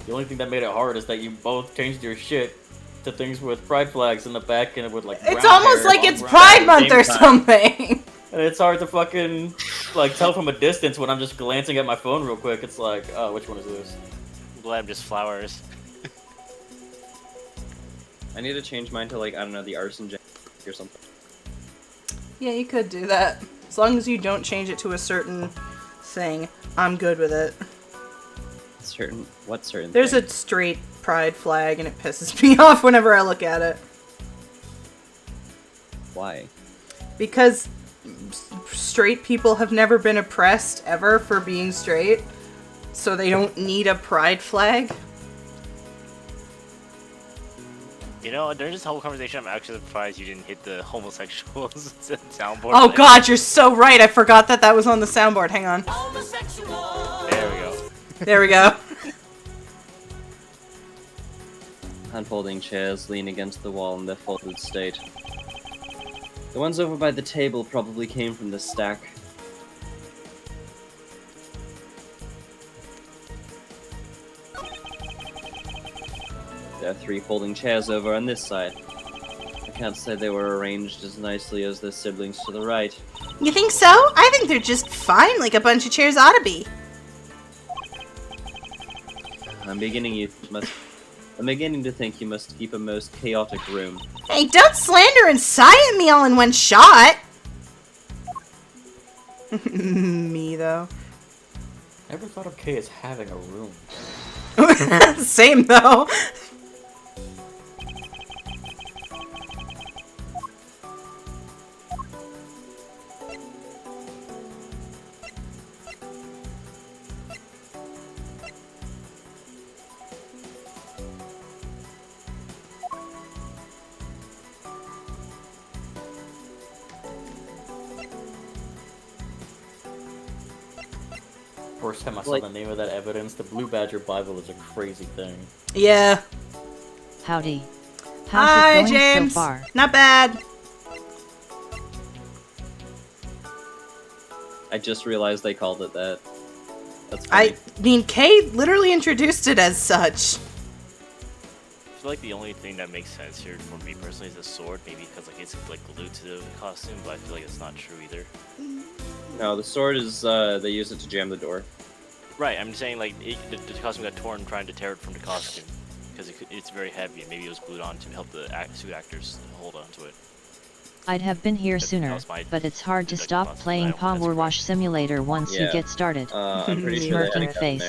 The only thing that made it hard is that you both changed your shit to things with pride flags in the back and with like. It's brown almost hair, like long it's brown Pride hair. Month or same time. something. And it's hard to fucking like tell from a distance when I'm just glancing at my phone real quick. It's like, oh, which one is this? I'm glad I'm just flowers. I need to change mine to like I don't know the arson jack or something. Yeah, you could do that. As long as you don't change it to a certain thing, I'm good with it. Certain? There's thing? a straight pride flag, and it pisses me off whenever I look at it. Why? Because straight people have never been oppressed ever for being straight, so they don't need a pride flag. During this whole conversation, I'm actually surprised you didn't hit the homosexuals soundboard. Oh god, you're so right. I forgot that was on the soundboard. Hang on. There we go. There we go. Unfolding chairs lean against the wall in their folded state. The ones over by the table probably came from the stack. There are 3 folding chairs over on this side. I can't say they were arranged as nicely as their siblings to the right. You think so? I think they're just fine, like a bunch of chairs ought to be. I'm beginning to think you must keep a most chaotic room. Hey, don't slander and sigh at me all in one shot. Me, though. Never thought of Kay as having a room. Same though. First time I saw Like- the name of that evidence, the Blue Badger Bible is a crazy thing. Yeah. Howdy. How's Hi, it going James. so far? Not bad. I just realized they called it that. That's funny. I mean, Kay literally introduced it as such. I feel like the only thing that makes sense here for me personally is the sword, maybe because like it's like glued to the costume, but I feel like it's not true either. No, the sword is, they use it to jam the door. Right, I'm saying like the costume got torn trying to tear it from the costume because it's very heavy and maybe it was glued on to help the suit actors hold on to it. I'd have been here That sooner, was my but it's hard to deductive stop process, playing but I don't- Power Wash Simulator once you Yeah. get started. I'm pretty sure they Smirking had it down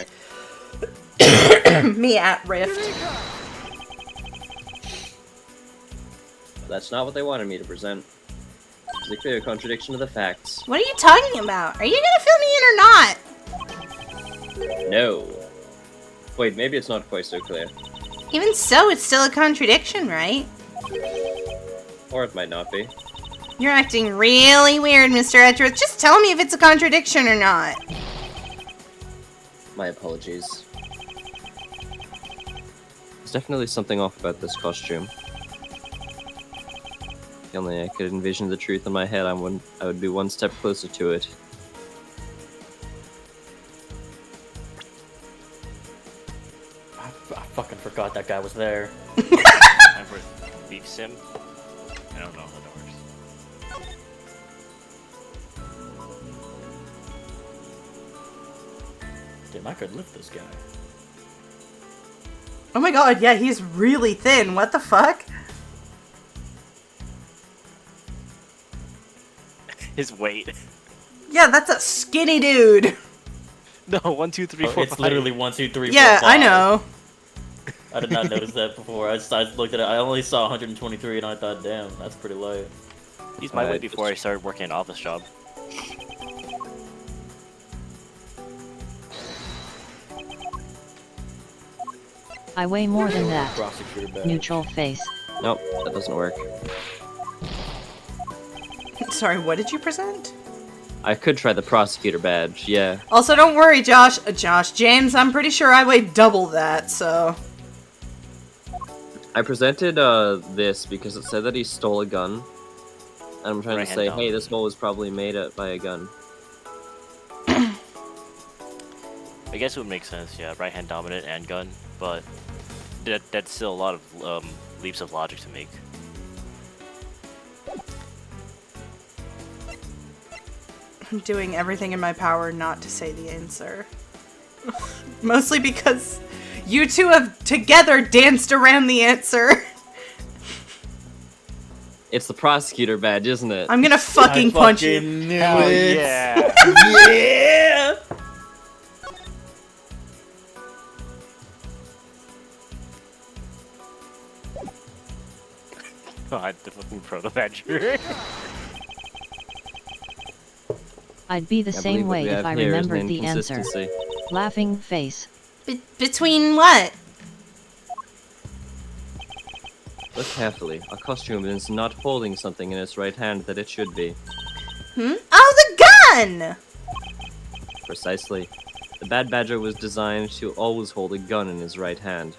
face. there. Me at Rift. That's not what they wanted me to present. It's a clear contradiction of the facts. What are you talking about? Are you gonna fill me in or not? No. Wait, maybe it's not quite so clear. Even so, it's still a contradiction, right? Or it might not be. You're acting really weird, Mr. Edgeworth. Just tell me if it's a contradiction or not. My apologies. There's definitely something off about this costume. If only I could envision the truth in my head, I would be one step closer to it. I fucking forgot that guy was there. Time for beef sim. I don't know how that works. Damn, I could lift this guy. Oh my god, yeah, he's really thin. What the fuck? His weight. Yeah, that's a skinny dude. No, 1, 2, 3, Oh, 4, it's 5. literally 1, 2, 3, 4, Yeah, I 5. know. I did not notice that before. I looked at it. I only saw 123 and I thought, damn, that's pretty light. He's my weight Alright, before I started working an office job. I weigh more than that. Prosecutor badge. Neutral face. Nope, that doesn't work. Sorry, what did you present? I could try the prosecutor badge, yeah. Also, don't worry, Josh. James, I'm pretty sure I weigh double that, so. I presented this because it said that he stole a gun. And I'm trying to Right-hand say, down. hey, this hole was probably made up by a gun. I guess it would make sense, yeah, right hand dominant and gun, but that's still a lot of leaps of logic to make. I'm doing everything in my power not to say the answer. Mostly because you two have together danced around the answer. It's the prosecutor badge, isn't it? I'm gonna fucking punch you. knew Hell yeah! Yeah! God, the fucking proto badger. I'd be the I same believe what way we if have I here is an remembered the answer. inconsistency. Laughing face. Between what? Look carefully. Our costume is not holding something in its right hand that it should be. Oh, the gun! Precisely. The Bad Badger was designed to always hold a gun in his right hand.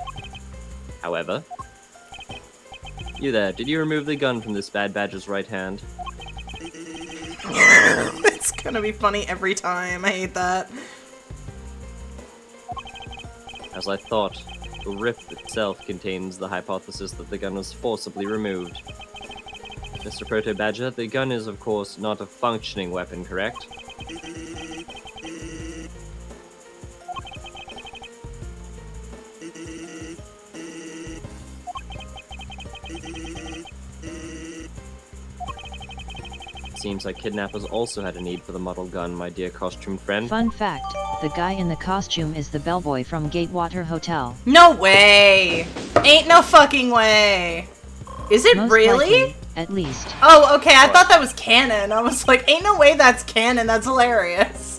However... You there, did you remove the gun from this Bad Badger's right hand? It's gonna be funny every time. I hate that. As I thought, the rift itself contains the hypothesis that the gun was forcibly removed. Mr. Proto Badger, the gun is of course not a functioning weapon, correct? Seems like kidnappers also had a need for the model gun, my dear costume friend. Fun fact, the guy in the costume is the bellboy from Gatewater Hotel. No way! Ain't no fucking way! Is it Most really? likely, at least. Oh, okay, I thought that was canon. I was like, ain't no way that's canon, that's hilarious.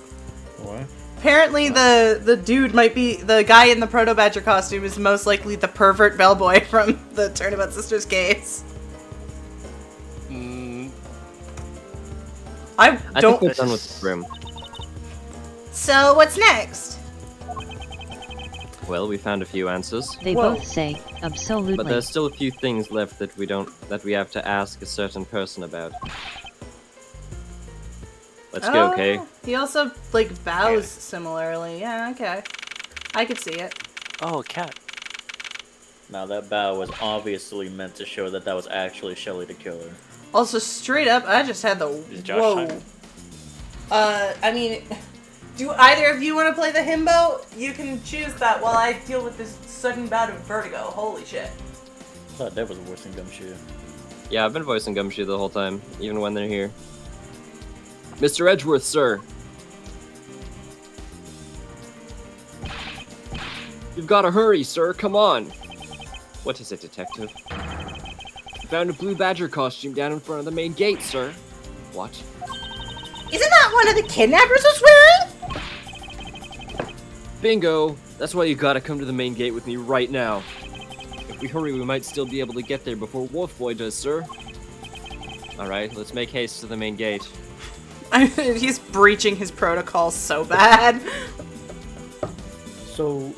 What? Apparently the dude might be, the guy in the Proto Badger costume is most likely the pervert bellboy from the Turnabout Sisters case. I I don't... think we're done with this room. So, what's next? Well, we found a few answers, They Whoa. both say, absolutely. but there's still a few things left that we have to ask a certain person about. Let's go, Kay. He also, like, bows similarly. Yeah, okay. I could see it. Oh, a cat. Now that bow was obviously meant to show that that was actually Shelly the killer. Also, straight up, I just had the Is Josh whoa. time? I mean, do either of you want to play the himbo? You can choose that while I deal with this sudden bout of vertigo. Holy shit. I thought that was worse than Gumshoe. Yeah, I've been voicing Gumshoe the whole time, even when they're here. Mr. Edgeworth, sir. You've got to hurry, sir. Come on. What is it, detective? Found a blue badger costume down in front of the main gate, sir. What? Isn't that one of the kidnappers was wearing? Bingo! That's why you gotta come to the main gate with me right now. If we hurry, we might still be able to get there before Wolf Boy does, sir. Alright, let's make haste to the main gate. He's breaching his protocol so bad. So,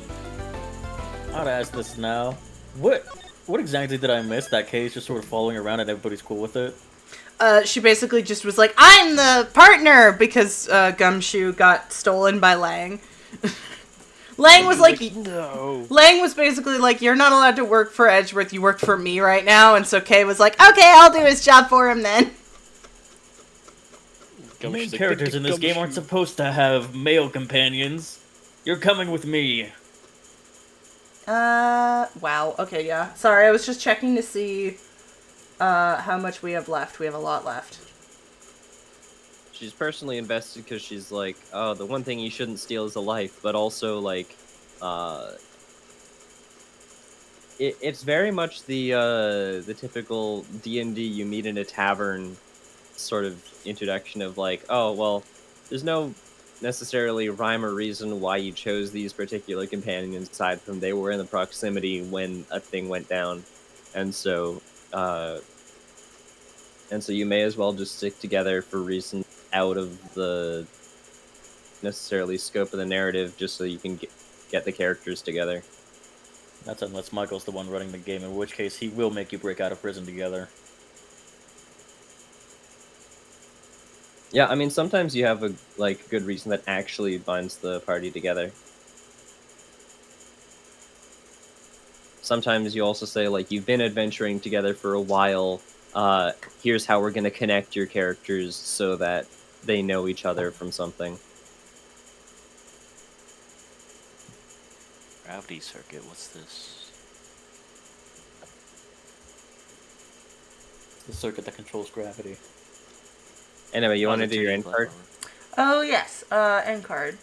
I'd ask this now. What exactly did I miss? That Kay's just sort of following around and everybody's cool with it? She basically just was like, I'm the partner! Because Gumshoe got stolen by Lang. Lang was like, no. Lang was basically like, you're not allowed to work for Edgeworth, you work for me right now. And so Kay was like, okay, I'll do his job for him then. The main Gumshoe's like, characters in this game aren't supposed to have male companions. You're coming with me. Wow. Okay, yeah. Sorry, I was just checking to see how much we have left. We have a lot left. She's personally invested because she's like, oh, the one thing you shouldn't steal is a life, but also, like, it's very much the typical D&D you meet in a tavern sort of introduction of, like, oh, well, there's no necessarily rhyme or reason why you chose these particular companions aside from they were in the proximity when a thing went down, and so you may as well just stick together for reasons out of the necessarily scope of the narrative, just so you can get the characters together. That's unless Michael's the one running the game, in which case he will make you break out of prison together. Yeah, I mean, sometimes you have a good reason that actually binds the party together. Sometimes you also say, like, you've been adventuring together for a while, here's how we're going to connect your characters so that they know each other from something. Gravity circuit, what's this? The circuit that controls gravity. Anyway, you Oh, want to the do your 2D end card? platformer. Oh, yes. End card.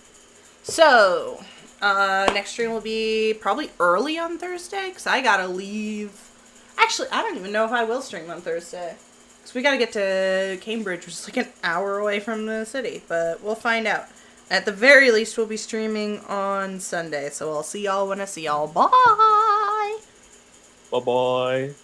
So, next stream will be probably early on Thursday, because I gotta leave. Actually, I don't even know if I will stream on Thursday. Because we gotta get to Cambridge, which is like an hour away from the city, but we'll find out. At the very least, we'll be streaming on Sunday, so I'll see y'all when I see y'all. Bye! Bye-bye.